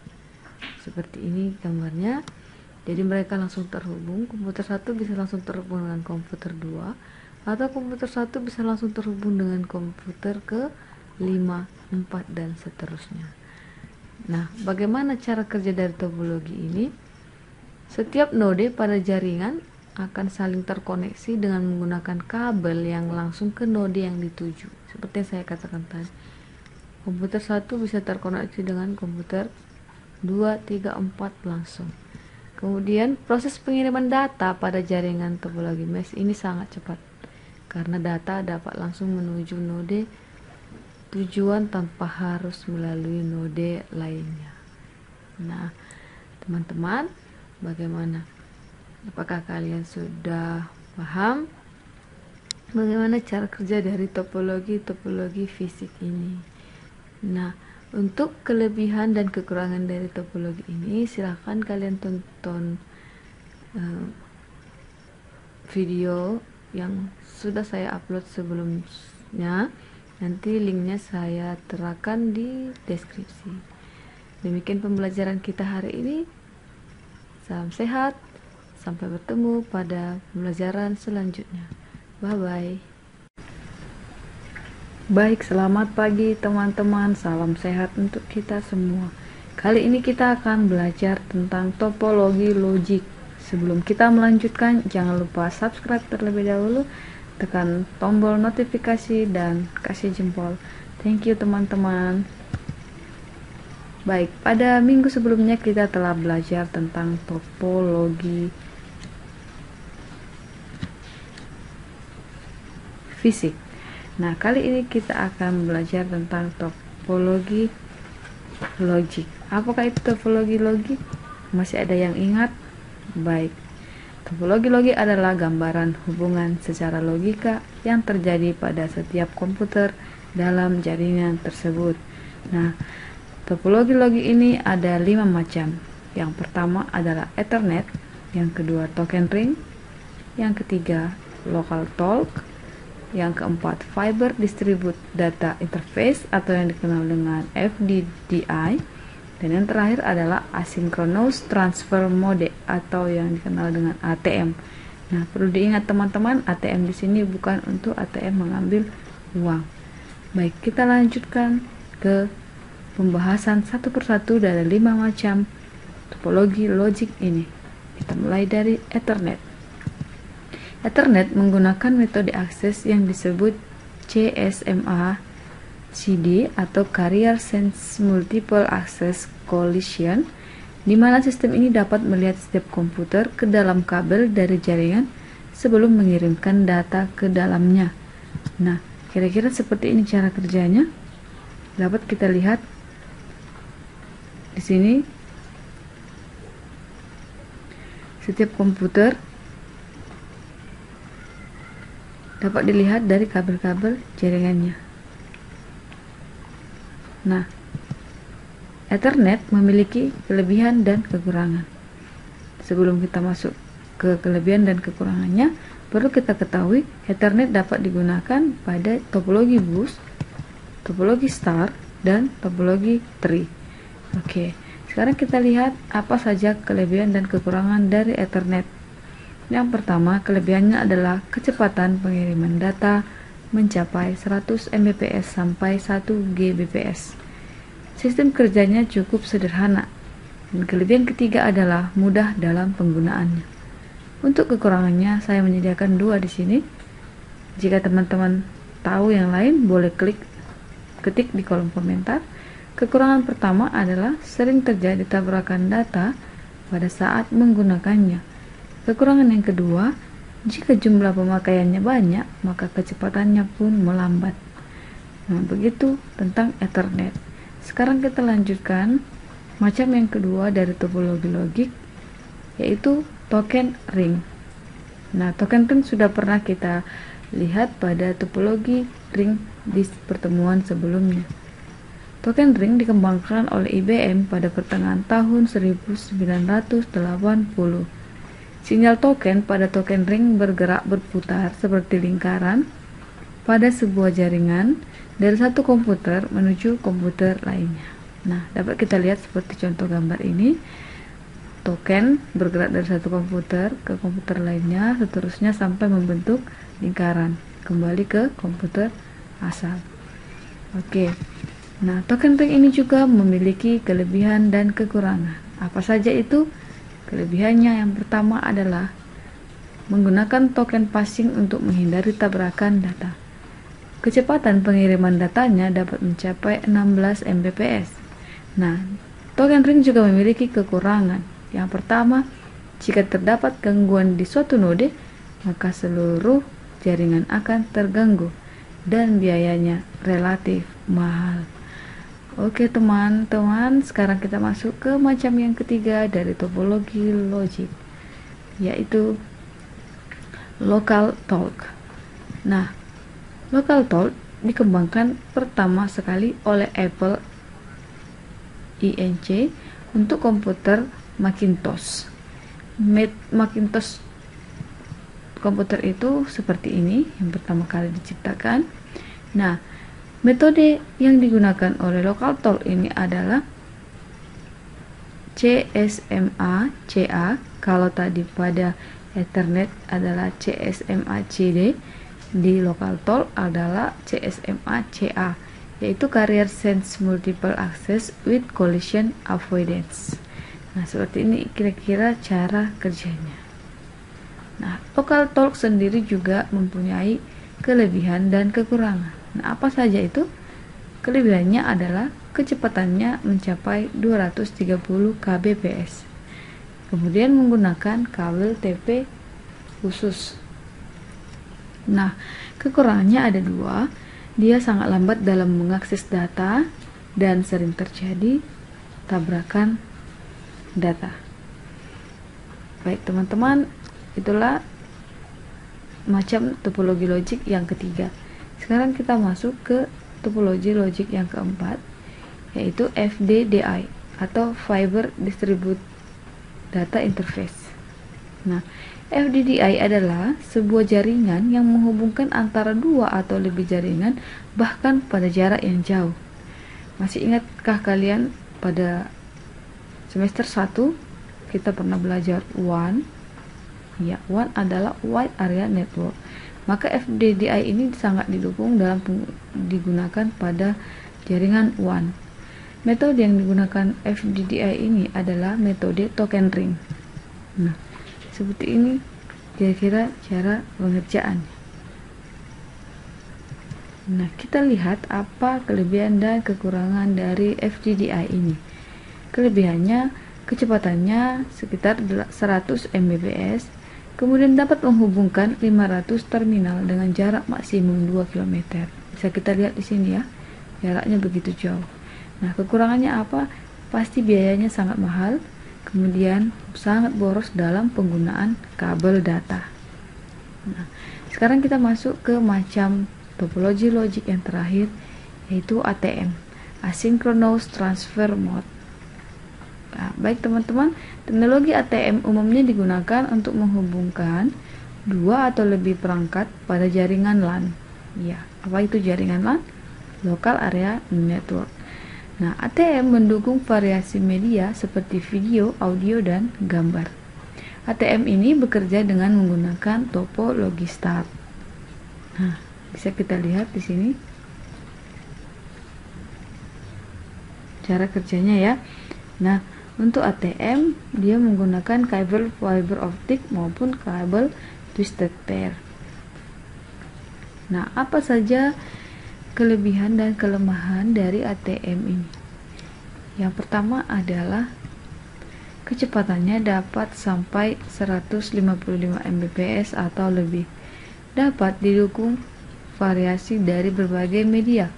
Seperti ini gambarnya. Jadi mereka langsung terhubung, komputer 1 bisa langsung terhubung dengan komputer 2, atau komputer 1 bisa langsung terhubung dengan komputer ke 5, 4, dan seterusnya. Nah, bagaimana cara kerja dari topologi ini? Setiap node pada jaringan akan saling terkoneksi dengan menggunakan kabel yang langsung ke node yang dituju. Seperti yang saya katakan tadi, komputer 1 bisa terkoneksi dengan komputer 2, 3, 4 langsung. Kemudian proses pengiriman data pada jaringan topologi mesh ini sangat cepat karena data dapat langsung menuju node tujuan tanpa harus melalui node lainnya. Nah, teman-teman, bagaimana? Apakah kalian sudah paham bagaimana cara kerja dari topologi fisik ini? Nah, untuk kelebihan dan kekurangan dari topologi ini, silahkan kalian tonton video yang sudah saya upload sebelumnya. Nanti linknya saya terakan di deskripsi. Demikian pembelajaran kita hari ini. Salam sehat. Sampai bertemu pada pembelajaran selanjutnya. Bye-bye. Baik, selamat pagi teman-teman, salam sehat untuk kita semua. Kali ini kita akan belajar tentang topologi logik. Sebelum kita melanjutkan, jangan lupa subscribe terlebih dahulu, tekan tombol notifikasi dan kasih jempol. Thank you teman-teman. Baik, pada minggu sebelumnya kita telah belajar tentang topologi fisik. Nah, kali ini kita akan belajar tentang topologi logik. Apakah itu topologi logik? Masih ada yang ingat? Baik. Topologi logik adalah gambaran hubungan secara logika yang terjadi pada setiap komputer dalam jaringan tersebut. Nah, topologi logik ini ada 5 macam. Yang pertama adalah Ethernet, yang kedua token ring, yang ketiga local talk, yang keempat Fiber Distributed Data Interface atau yang dikenal dengan FDDI, dan yang terakhir adalah Asynchronous Transfer Mode atau yang dikenal dengan ATM. Nah, perlu diingat teman-teman, ATM di sini bukan untuk ATM mengambil uang. Baik, kita lanjutkan ke pembahasan satu persatu dari 5 macam topologi logik ini. Kita mulai dari Ethernet. Ethernet menggunakan metode akses yang disebut CSMA CD atau Carrier Sense Multiple Access Collision, di mana sistem ini dapat melihat setiap komputer ke dalam kabel dari jaringan sebelum mengirimkan data ke dalamnya. Nah, kira-kira seperti ini cara kerjanya. Dapat kita lihat di sini setiap komputer dapat dilihat dari kabel-kabel jaringannya. Nah, Ethernet memiliki kelebihan dan kekurangan. Sebelum kita masuk ke kelebihan dan kekurangannya, perlu kita ketahui Ethernet dapat digunakan pada topologi bus, topologi star, dan topologi tree. Oke, sekarang kita lihat apa saja kelebihan dan kekurangan dari Ethernet. Yang pertama, kelebihannya adalah kecepatan pengiriman data mencapai 100 Mbps sampai 1 Gbps. Sistem kerjanya cukup sederhana. Dan kelebihan ketiga adalah mudah dalam penggunaannya. Untuk kekurangannya, saya menyediakan 2 di sini. Jika teman-teman tahu yang lain, boleh ketik di kolom komentar. Kekurangan pertama adalah sering terjadi tabrakan data pada saat menggunakannya. Kekurangan yang kedua, jika jumlah pemakaiannya banyak, maka kecepatannya pun melambat. Nah, begitu tentang Ethernet. Sekarang kita lanjutkan macam yang kedua dari topologi logik, yaitu token ring. Nah, token ring sudah pernah kita lihat pada topologi ring di pertemuan sebelumnya. Token ring dikembangkan oleh IBM pada pertengahan tahun 1980. Sinyal token pada token ring bergerak berputar seperti lingkaran pada sebuah jaringan dari satu komputer menuju komputer lainnya. Nah, dapat kita lihat seperti contoh gambar ini. Token bergerak dari satu komputer ke komputer lainnya, seterusnya sampai membentuk lingkaran, kembali ke komputer asal. Oke. Nah, token ring ini juga memiliki kelebihan dan kekurangan. Apa saja itu? Kelebihannya yang pertama adalah menggunakan token passing untuk menghindari tabrakan data. Kecepatan pengiriman datanya dapat mencapai 16 Mbps. Nah, token ring juga memiliki kekurangan. Yang pertama, jika terdapat gangguan di suatu node, maka seluruh jaringan akan terganggu dan biayanya relatif mahal. Oke teman-teman, sekarang kita masuk ke macam yang ketiga dari topologi logik, yaitu local talk. Nah, local talk dikembangkan pertama sekali oleh Apple Inc. untuk komputer Macintosh. Macintosh komputer itu seperti ini, yang pertama kali diciptakan. Nah, metode yang digunakan oleh local talk ini adalah CSMA-CA. Kalau tadi pada Ethernet adalah CSMA-CD, di local talk adalah CSMA-CA, yaitu Carrier Sense Multiple Access with Collision Avoidance. Nah, seperti ini kira-kira cara kerjanya. Nah, local talk sendiri juga mempunyai kelebihan dan kekurangan. Nah, apa saja itu? Kelebihannya adalah kecepatannya mencapai 230 kbps. Kemudian menggunakan kabel TP khusus. Nah, kekurangannya ada 2. Dia sangat lambat dalam mengakses data dan sering terjadi tabrakan data. Baik teman-teman, itulah macam topologi logik yang ketiga. Sekarang kita masuk ke topologi logik yang keempat, yaitu FDDI atau Fiber Distributed Data Interface. Nah, FDDI adalah sebuah jaringan yang menghubungkan antara dua atau lebih jaringan, bahkan pada jarak yang jauh. Masih ingatkah kalian pada semester 1 kita pernah belajar WAN? Ya, WAN adalah Wide Area Network. Maka FDDI ini sangat didukung dalam digunakan pada jaringan WAN. Metode yang digunakan FDDI ini adalah metode token ring. Nah, seperti ini kira-kira cara pengerjaannya. Nah, kita lihat apa kelebihan dan kekurangan dari FDDI ini. Kelebihannya, kecepatannya sekitar 100 Mbps, kemudian dapat menghubungkan 500 terminal dengan jarak maksimum 2 km. Bisa kita lihat di sini ya, jaraknya begitu jauh. Nah, kekurangannya apa? Pasti biayanya sangat mahal, kemudian sangat boros dalam penggunaan kabel data. Nah, sekarang kita masuk ke macam topologi logik yang terakhir, yaitu ATM, Asynchronous Transfer Mode. Nah, baik teman-teman, teknologi ATM umumnya digunakan untuk menghubungkan dua atau lebih perangkat pada jaringan LAN. Ya, apa itu jaringan LAN? Local Area Network. Nah, ATM mendukung variasi media seperti video, audio, dan gambar. ATM ini bekerja dengan menggunakan topologi start. Nah, bisa kita lihat di sini cara kerjanya ya. Nah, untuk ATM dia menggunakan kabel fiber optik maupun kabel twisted pair. Nah, apa saja kelebihan dan kelemahan dari ATM ini? Yang pertama adalah kecepatannya dapat sampai 155 Mbps atau lebih. Dapat didukung variasi dari berbagai media.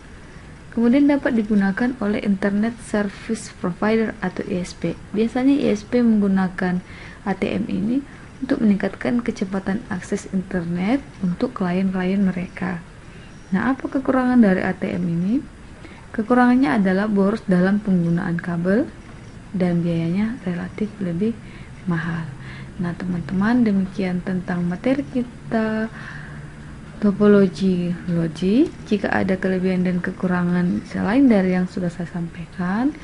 Kemudian dapat digunakan oleh Internet Service Provider atau ISP. Biasanya ISP menggunakan ATM ini untuk meningkatkan kecepatan akses internet untuk klien-klien mereka. Nah, apa kekurangan dari ATM ini? Kekurangannya adalah boros dalam penggunaan kabel dan biayanya relatif lebih mahal. Nah, teman-teman, demikian tentang materi kita topologi logik. Jika ada kelebihan dan kekurangan selain dari yang sudah saya sampaikan,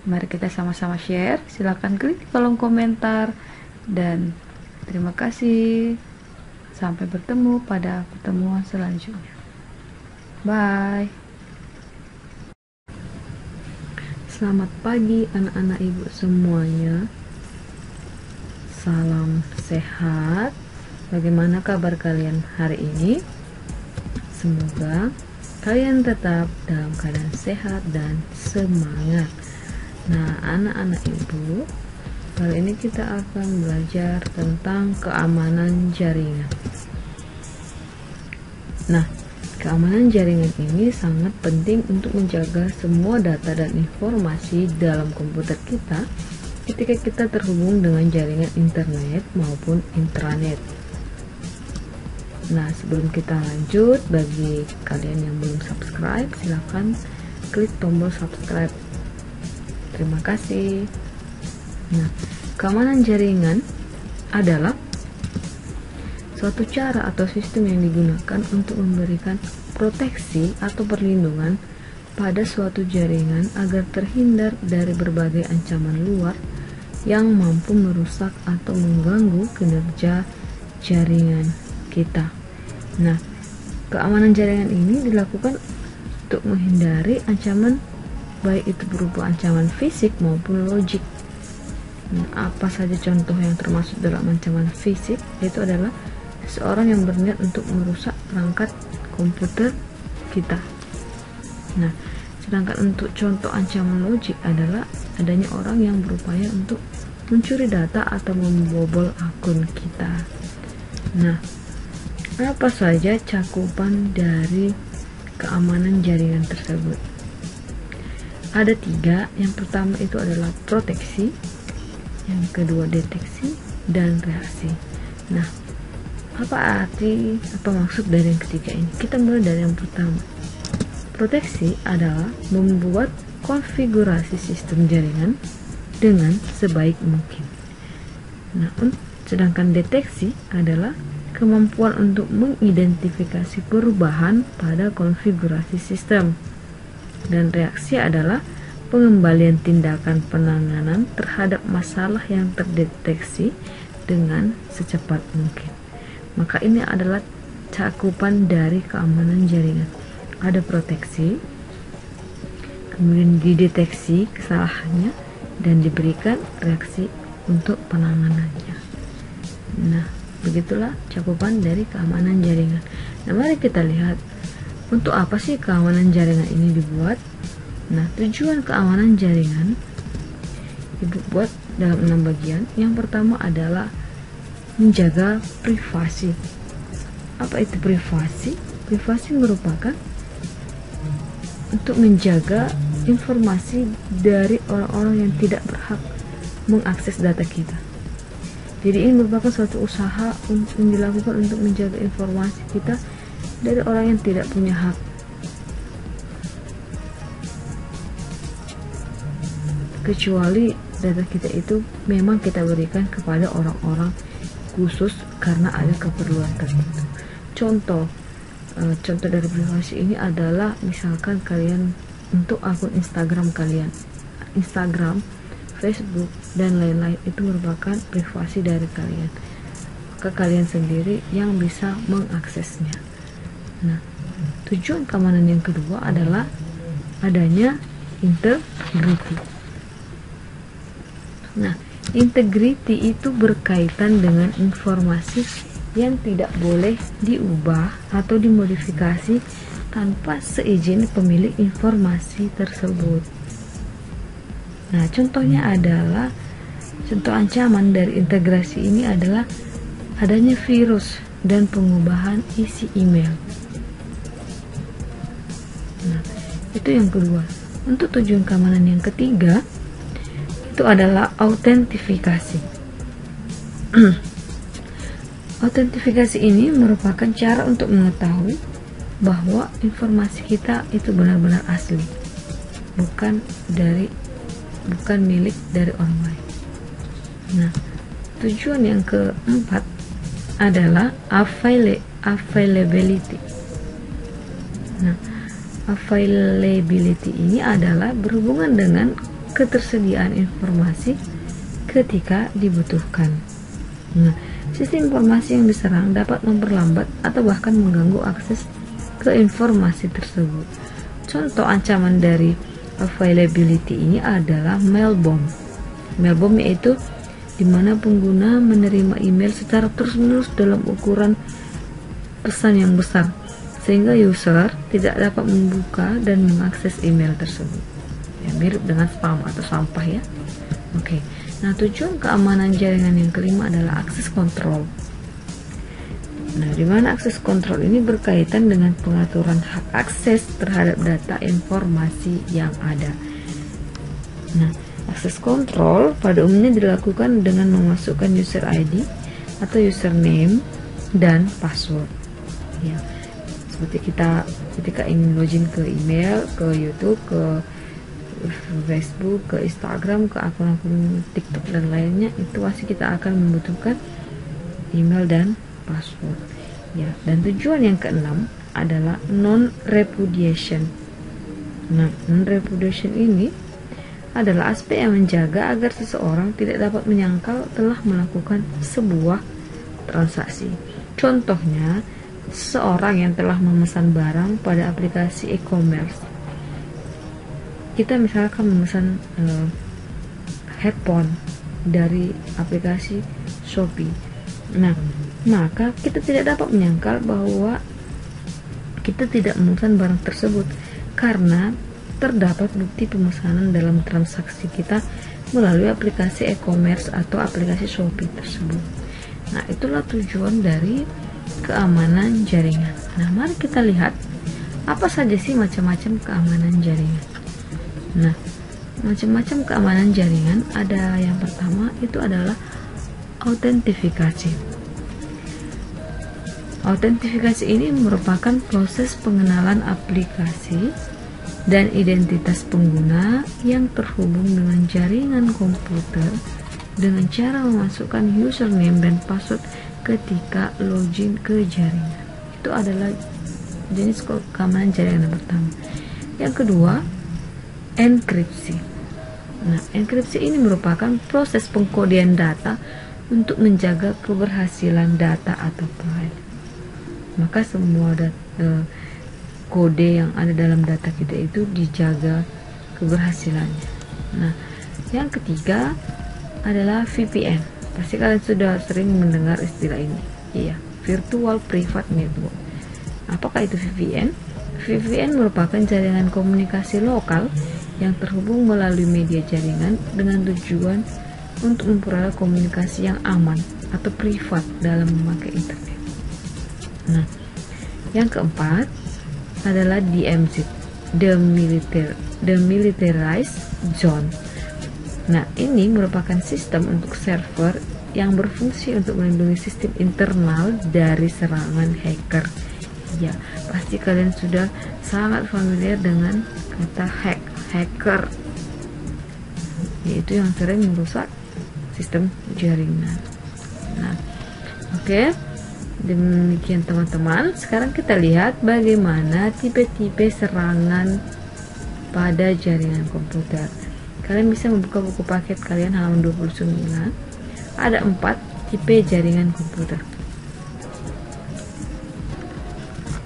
mari kita sama-sama share. Silahkan klik di kolom komentar dan terima kasih. Sampai bertemu pada pertemuan selanjutnya. Bye. Selamat pagi anak-anak ibu semuanya. Salam sehat. Bagaimana kabar kalian hari ini? Semoga kalian tetap dalam keadaan sehat dan semangat. Nah, anak-anak ibu, kali ini kita akan belajar tentang keamanan jaringan. Nah, keamanan jaringan ini sangat penting untuk menjaga semua data dan informasi dalam komputer kita ketika kita terhubung dengan jaringan internet maupun intranet. Nah, sebelum kita lanjut, bagi kalian yang belum subscribe, silahkan klik tombol subscribe. Terima kasih. Nah, keamanan jaringan adalah suatu cara atau sistem yang digunakan untuk memberikan proteksi atau perlindungan pada suatu jaringan agar terhindar dari berbagai ancaman luar yang mampu merusak atau mengganggu kinerja jaringan kita. Nah, keamanan jaringan ini dilakukan untuk menghindari ancaman, baik itu berupa ancaman fisik maupun logik. Nah, apa saja contoh yang termasuk dalam ancaman fisik? Itu adalah seseorang yang berniat untuk merusak perangkat komputer kita. Nah, sedangkan untuk contoh ancaman logik adalah adanya orang yang berupaya untuk mencuri data atau membobol akun kita. Nah, apa saja cakupan dari keamanan jaringan tersebut? Ada 3. Yang pertama itu adalah proteksi, yang kedua deteksi, dan reaksi. Nah, apa maksud dari yang ketiga ini? Kita mulai dari yang pertama. Proteksi adalah membuat konfigurasi sistem jaringan dengan sebaik mungkin. Nah, sedangkan deteksi adalah kemampuan untuk mengidentifikasi perubahan pada konfigurasi sistem. Dan reaksi adalah pengembalian tindakan penanganan terhadap masalah yang terdeteksi dengan secepat mungkin. Maka ini adalah cakupan dari keamanan jaringan. Ada proteksi, kemudian dideteksi kesalahannya, dan diberikan reaksi untuk penanganannya. Nah, begitulah cakupan dari keamanan jaringan. Nah, mari kita lihat untuk apa sih keamanan jaringan ini dibuat. Nah, tujuan keamanan jaringan dibuat dalam 6 bagian. Yang pertama adalah menjaga privasi. Apa itu privasi? Privasi merupakan untuk menjaga informasi dari orang-orang yang tidak berhak mengakses data kita. Jadi ini merupakan suatu usaha yang dilakukan untuk menjaga informasi kita dari orang yang tidak punya hak. Kecuali data kita itu memang kita berikan kepada orang-orang khusus karena ada keperluan tertentu. Contoh dari privasi ini adalah misalkan kalian untuk akun Instagram kalian, Instagram, Facebook, dan lain-lain, itu merupakan privasi dari kalian. Maka kalian sendiri yang bisa mengaksesnya. Nah, tujuan keamanan yang kedua adalah adanya integrity. Nah, integrity itu berkaitan dengan informasi yang tidak boleh diubah atau dimodifikasi tanpa seizin pemilik informasi tersebut. Nah, contoh ancaman dari integrasi ini adalah adanya virus dan pengubahan isi email. Nah, itu yang kedua. Untuk tujuan keamanan yang ketiga, itu adalah autentifikasi. Autentifikasi ini merupakan cara untuk mengetahui bahwa informasi kita itu benar-benar asli, bukan milik dari orang lain. Nah, tujuan yang keempat adalah availability. Nah, availability ini adalah berhubungan dengan ketersediaan informasi ketika dibutuhkan. Nah, sistem informasi yang diserang dapat memperlambat atau bahkan mengganggu akses ke informasi tersebut. Contoh ancaman dari availability ini adalah mail bomb. Mail bomb yaitu di mana pengguna menerima email secara terus-menerus dalam ukuran pesan yang besar, sehingga user tidak dapat membuka dan mengakses email tersebut. Ya, mirip dengan spam atau sampah ya. Oke. Nah, tujuan keamanan jaringan yang kelima adalah akses kontrol. Nah, di mana akses kontrol ini berkaitan dengan pengaturan hak akses terhadap data informasi yang ada. Nah, akses kontrol pada umumnya dilakukan dengan memasukkan user ID atau username dan password. Ya, seperti kita ketika ingin login ke email, ke YouTube, ke Facebook, ke Instagram, ke akun-akun TikTok dan lainnya, itu pasti kita akan membutuhkan email dan password. Ya, dan tujuan yang keenam adalah non-repudiation. Nah, non-repudiation ini adalah aspek yang menjaga agar seseorang tidak dapat menyangkal telah melakukan sebuah transaksi. Contohnya, seseorang yang telah memesan barang pada aplikasi e-commerce. Kita misalkan memesan headphone dari aplikasi Shopee. Nah, maka kita tidak dapat menyangkal bahwa kita tidak memesan barang tersebut karena terdapat bukti pemesanan dalam transaksi kita melalui aplikasi e-commerce atau aplikasi Shopee tersebut. Nah, itulah tujuan dari keamanan jaringan. Nah, mari kita lihat apa saja sih macam-macam keamanan jaringan. Nah, macam-macam keamanan jaringan ada yang pertama itu adalah autentifikasi. Autentifikasi ini merupakan proses pengenalan aplikasi dan identitas pengguna yang terhubung dengan jaringan komputer dengan cara memasukkan username dan password ketika login ke jaringan. Itu adalah jenis keamanan jaringan yang pertama. Yang kedua, enkripsi. Nah, enkripsi ini merupakan proses pengkodean data untuk menjaga keberhasilan data atau file. Maka semua kode yang ada dalam data kita itu dijaga keberhasilannya. Nah, yang ketiga adalah VPN. Pasti kalian sudah sering mendengar istilah ini. Iya, Virtual Private Network. Apakah itu VPN? VPN merupakan jaringan komunikasi lokal yang terhubung melalui media jaringan dengan tujuan untuk memperoleh komunikasi yang aman atau privat dalam memakai internet. Nah, yang keempat adalah DMZ, Demilitarized Zone. Nah, ini merupakan sistem untuk server yang berfungsi untuk melindungi sistem internal dari serangan hacker. Ya, pasti kalian sudah sangat familiar dengan kata hacker, yaitu yang sering merusak sistem jaringan. Nah, oke. Demikian teman-teman. Sekarang kita lihat bagaimana tipe-tipe serangan pada jaringan komputer. Kalian bisa membuka buku paket kalian halaman 29. Ada 4 tipe jaringan komputer.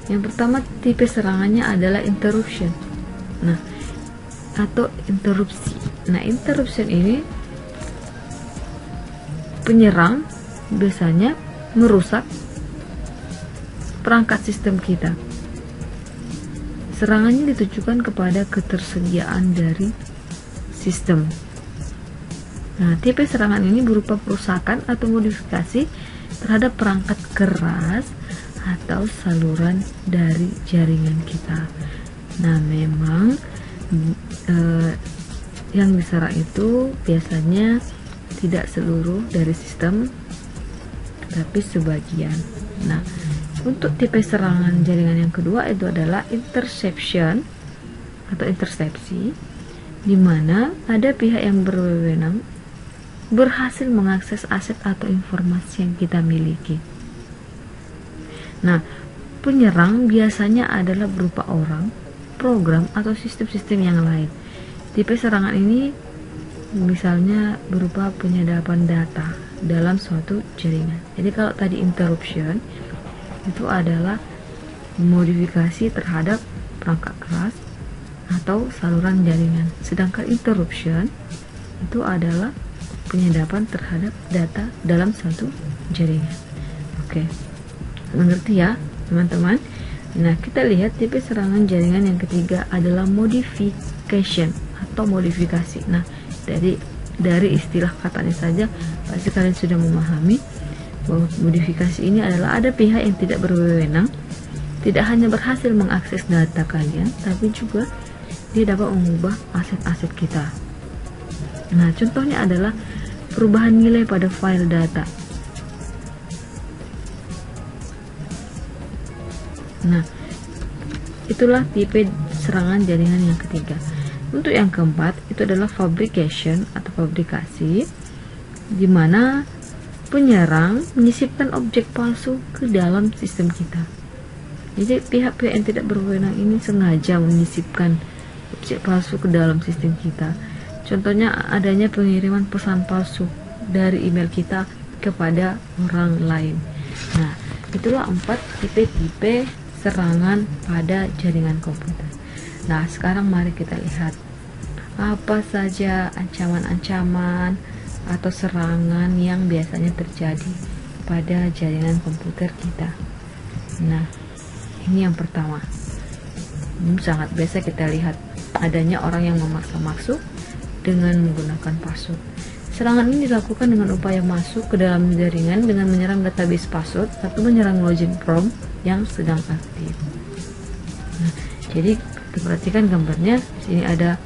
Yang pertama tipe serangannya adalah interruption. Nah, atau interupsi. Nah, interruption ini penyerang biasanya merusak perangkat sistem kita. Serangannya ditujukan kepada ketersediaan dari sistem. Nah, tipe serangan ini berupa perusakan atau modifikasi terhadap perangkat keras atau saluran dari jaringan kita. Nah, memang yang diserang itu biasanya tidak seluruh dari sistem, tapi sebagian. Nah, untuk tipe serangan jaringan yang kedua itu adalah interception atau intersepsi, di mana ada pihak yang berwenang berhasil mengakses aset atau informasi yang kita miliki. Nah, penyerang biasanya adalah berupa orang, program, atau sistem-sistem yang lain. Tipe serangan ini misalnya berupa penyadapan data dalam suatu jaringan. Jadi kalau tadi interruption itu adalah modifikasi terhadap perangkat keras atau saluran jaringan, sedangkan interruption itu adalah penyadapan terhadap data dalam suatu jaringan. Oke, mengerti ya teman-teman? Nah, kita lihat tipe serangan jaringan yang ketiga adalah modification atau modifikasi. Nah, dari istilah katanya saja pasti kalian sudah memahami bahwa modifikasi ini adalah ada pihak yang tidak berwenang, tidak hanya berhasil mengakses data kalian, tapi juga dia dapat mengubah aset-aset kita. Nah, contohnya adalah perubahan nilai pada file data. Nah, itulah tipe serangan jaringan yang ketiga. Untuk yang keempat itu adalah fabrication atau fabrikasi, di mana penyerang menyisipkan objek palsu ke dalam sistem kita. Jadi pihak-pihak yang tidak berwenang ini sengaja menyisipkan objek palsu ke dalam sistem kita. Contohnya adanya pengiriman pesan palsu dari email kita kepada orang lain. Nah, itulah 4 tipe-tipe serangan pada jaringan komputer. Nah, sekarang mari kita lihat apa saja ancaman-ancaman atau serangan yang biasanya terjadi pada jaringan komputer kita. Nah, ini yang pertama. Sangat biasa kita lihat adanya orang yang memaksa masuk dengan menggunakan password. Serangan ini dilakukan dengan upaya masuk ke dalam jaringan dengan menyerang database password atau menyerang login prompt yang sedang aktif. Nah, jadi perhatikan gambarnya. Di sini ada,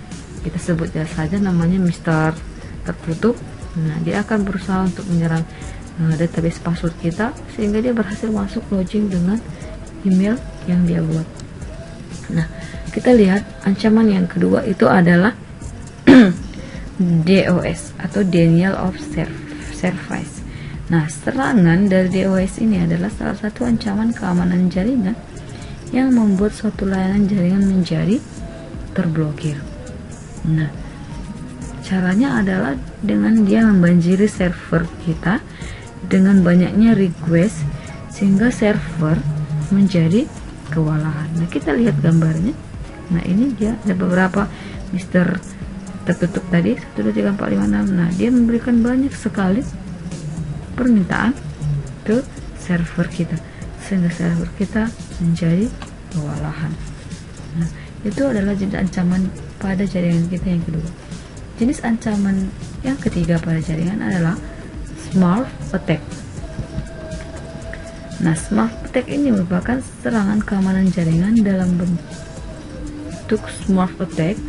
kita sebut saja namanya Mr. tertutup. Nah, dia akan berusaha untuk menyerang database password kita, sehingga dia berhasil masuk login dengan email yang dia buat. Nah, kita lihat ancaman yang kedua itu adalah DOS atau Denial of Service. Nah, serangan dari DOS ini adalah salah satu ancaman keamanan jaringan yang membuat suatu layanan jaringan menjadi terblokir. Nah, caranya adalah dengan dia membanjiri server kita dengan banyaknya request sehingga server menjadi kewalahan. Nah, kita lihat gambarnya. Nah, ini dia ada beberapa Mister tertutup tadi 1 2 3 4 5 6. Nah, dia memberikan banyak sekali permintaan ke server kita sehingga server kita menjadi kewalahan. Nah, itu adalah jenis ancaman pada jaringan kita yang kedua. Jenis ancaman yang ketiga pada jaringan adalah Smart Attack. Nah, Smart Attack ini merupakan serangan keamanan jaringan dalam bentuk Smart Attack.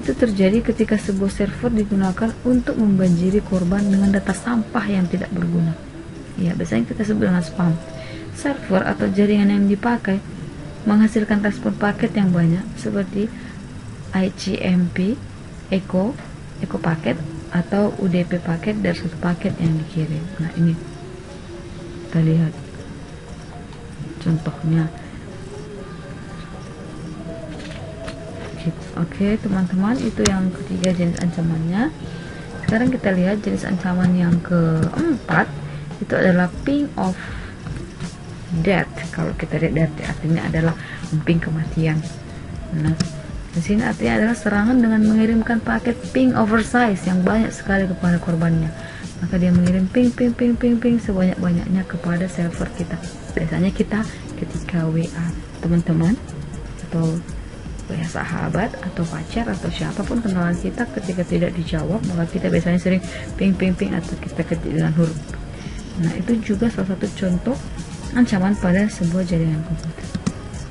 Itu terjadi ketika sebuah server digunakan untuk membanjiri korban dengan data sampah yang tidak berguna. Ya, biasanya kita sebut dengan spam. Server atau jaringan yang dipakai menghasilkan respon paket yang banyak seperti ICMP, echo paket atau UDP paket dari satu paket yang dikirim. Nah, ini kita lihat contohnya. Oke, teman-teman, itu yang ketiga jenis ancamannya. Sekarang kita lihat jenis ancaman yang keempat, itu adalah ping of death. Kalau kita lihat death artinya adalah ping kematian. Nah, di sini artinya adalah serangan dengan mengirimkan paket ping oversize yang banyak sekali kepada korbannya. Maka dia mengirim ping sebanyak-banyaknya kepada server kita. Biasanya kita ketika WA teman-teman atau WA sahabat atau pacar atau siapapun kenalan kita, ketika tidak dijawab maka kita biasanya sering ping atau kita ketik dengan huruf. Nah, itu juga salah satu contoh ancaman pada sebuah jaringan komputer.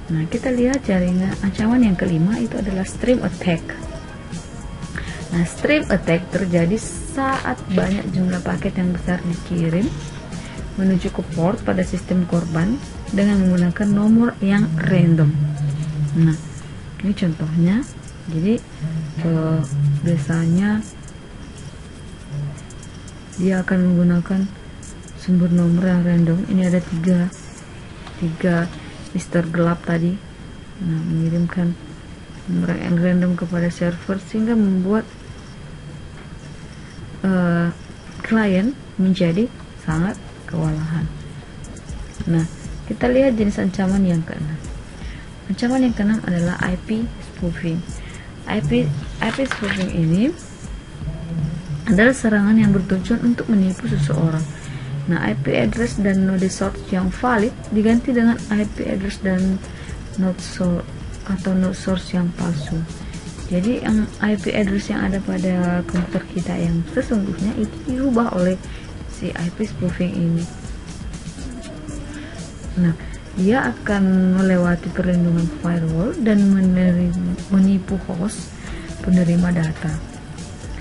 Nah, kita lihat jaringan ancaman yang kelima itu adalah Stream Attack. Nah, Stream Attack terjadi saat banyak jumlah paket yang besar dikirim menuju ke port pada sistem korban dengan menggunakan nomor yang random. Nah, ini contohnya. Jadi biasanya dia akan menggunakan sumber nomor yang random. Ini ada tiga Mister gelap tadi. Nah, mengirimkan nomor yang random kepada server sehingga membuat klien menjadi sangat kewalahan. Nah, kita lihat jenis ancaman yang keenam. Ancaman yang keenam adalah IP spoofing. IP spoofing ini adalah serangan yang bertujuan untuk menipu seseorang. Nah, IP address dan node source yang valid diganti dengan IP address dan node source atau node source yang palsu. Jadi yang IP address yang ada pada komputer kita yang sesungguhnya itu dirubah oleh si IP spoofing ini. Nah, dia akan melewati perlindungan firewall dan menipu host penerima data,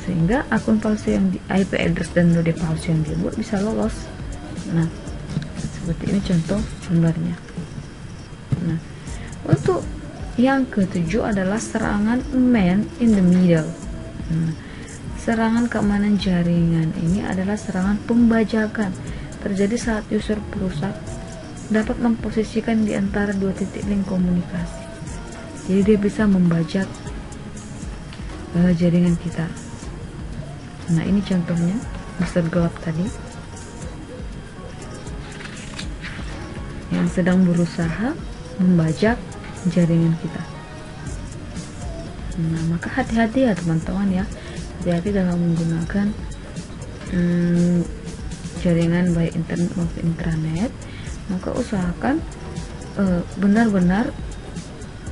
sehingga akun palsu yang di IP address dan node palsu yang dibuat bisa lolos. Nah, seperti ini contoh gambarnya. Nah, untuk yang ketujuh adalah serangan man in the middle. Nah, serangan keamanan jaringan ini adalah serangan pembajakan, terjadi saat user perusak dapat memposisikan di antara dua titik link komunikasi. Jadi dia bisa membajak jaringan kita. Nah, ini contohnya Mister gelap tadi yang sedang berusaha membajak jaringan kita. Nah, maka hati-hati ya teman-teman ya, hati-hati dalam menggunakan jaringan baik internet maupun intranet. Maka usahakan benar-benar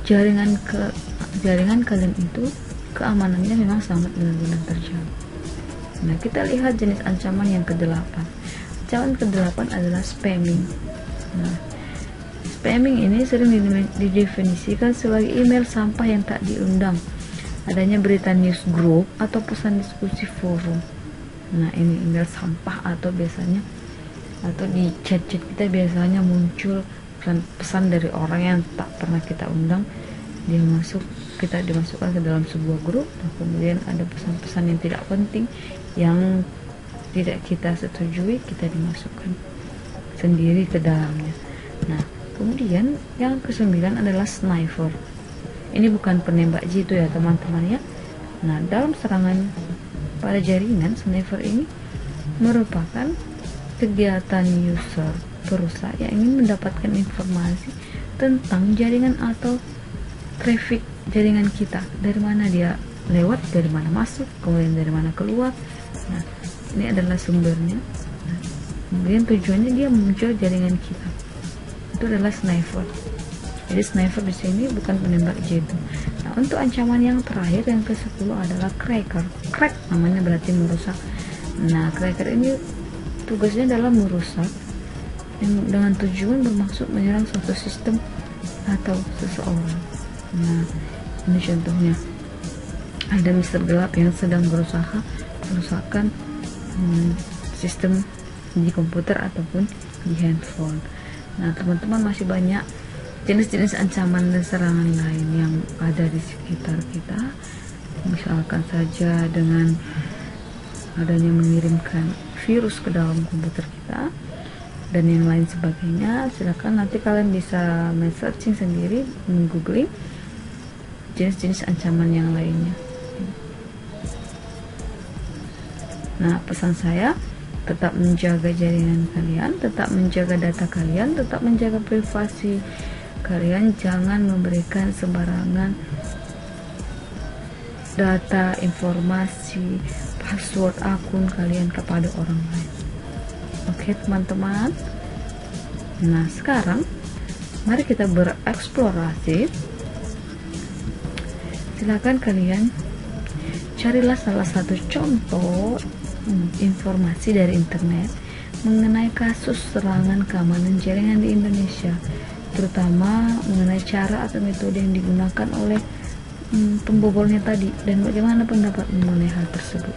jaringan kalian itu keamanannya memang sangat benar-benar terjaga. Nah, kita lihat jenis ancaman yang ke-8. Ancaman ke-8 adalah spamming. Nah, spamming ini sering didefinisikan sebagai email sampah yang tak diundang, adanya berita news group atau pesan diskusi forum. Nah, ini email sampah atau biasanya atau di chat-chat kita biasanya muncul pesan dari orang yang tak pernah kita undang, kita dimasukkan ke dalam sebuah grup, kemudian ada pesan-pesan yang tidak penting yang tidak kita setujui, kita dimasukkan sendiri ke dalamnya. Nah, kemudian yang ke-9 adalah sniper. Ini bukan penembak jitu ya teman-teman ya. Nah, dalam serangan pada jaringan, sniper ini merupakan kegiatan user perusahaan yang ingin mendapatkan informasi tentang jaringan atau traffic jaringan kita, dari mana dia lewat, dari mana masuk, kemudian dari mana keluar. Nah, ini adalah sumbernya. Nah, kemudian tujuannya dia muncul jaringan kita. Itu adalah sniper. Jadi sniper di sini bukan penembak jitu. Nah, untuk ancaman yang terakhir yang ke-10 adalah cracker. Crack namanya berarti merusak. Nah, cracker ini tugasnya adalah merusak dengan tujuan bermaksud menyerang suatu sistem atau seseorang. Nah, ini contohnya. Ada Mister Gelap yang sedang berusaha merusakkan sistem di komputer ataupun di handphone. Nah, teman-teman, masih banyak jenis-jenis ancaman dan serangan lain yang ada di sekitar kita. Misalkan saja dengan adanya mengirimkan virus ke dalam komputer kita dan yang lain sebagainya. Silakan nanti kalian bisa searching sendiri, googling jenis-jenis ancaman yang lainnya. Nah, pesan saya, tetap menjaga jaringan kalian, tetap menjaga data kalian, tetap menjaga privasi kalian. Jangan memberikan sembarangan data, informasi, password akun kalian kepada orang lain. Oke teman-teman. Nah, sekarang mari kita bereksplorasi. Silakan kalian carilah salah satu contoh informasi dari internet mengenai kasus serangan keamanan jaringan di Indonesia, terutama mengenai cara atau metode yang digunakan oleh pembobolnya tadi, dan bagaimana pendapat mengenai hal tersebut.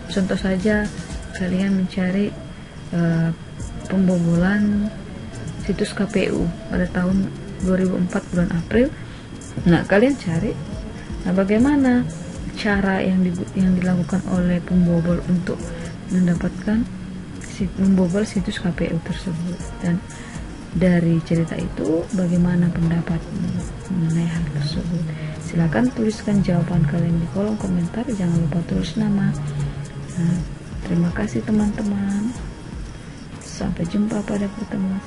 Contoh saja, kalian mencari pembobolan situs KPU pada tahun 2004 bulan April. Nah, kalian cari bagaimana cara yang dilakukan oleh pembobol untuk mendapatkan membobol situs KPU tersebut, dan dari cerita itu bagaimana pendapat mengenai hal tersebut. Silakan tuliskan jawaban kalian di kolom komentar, jangan lupa tulis nama. Nah, terima kasih teman-teman, sampai jumpa pada pertemuan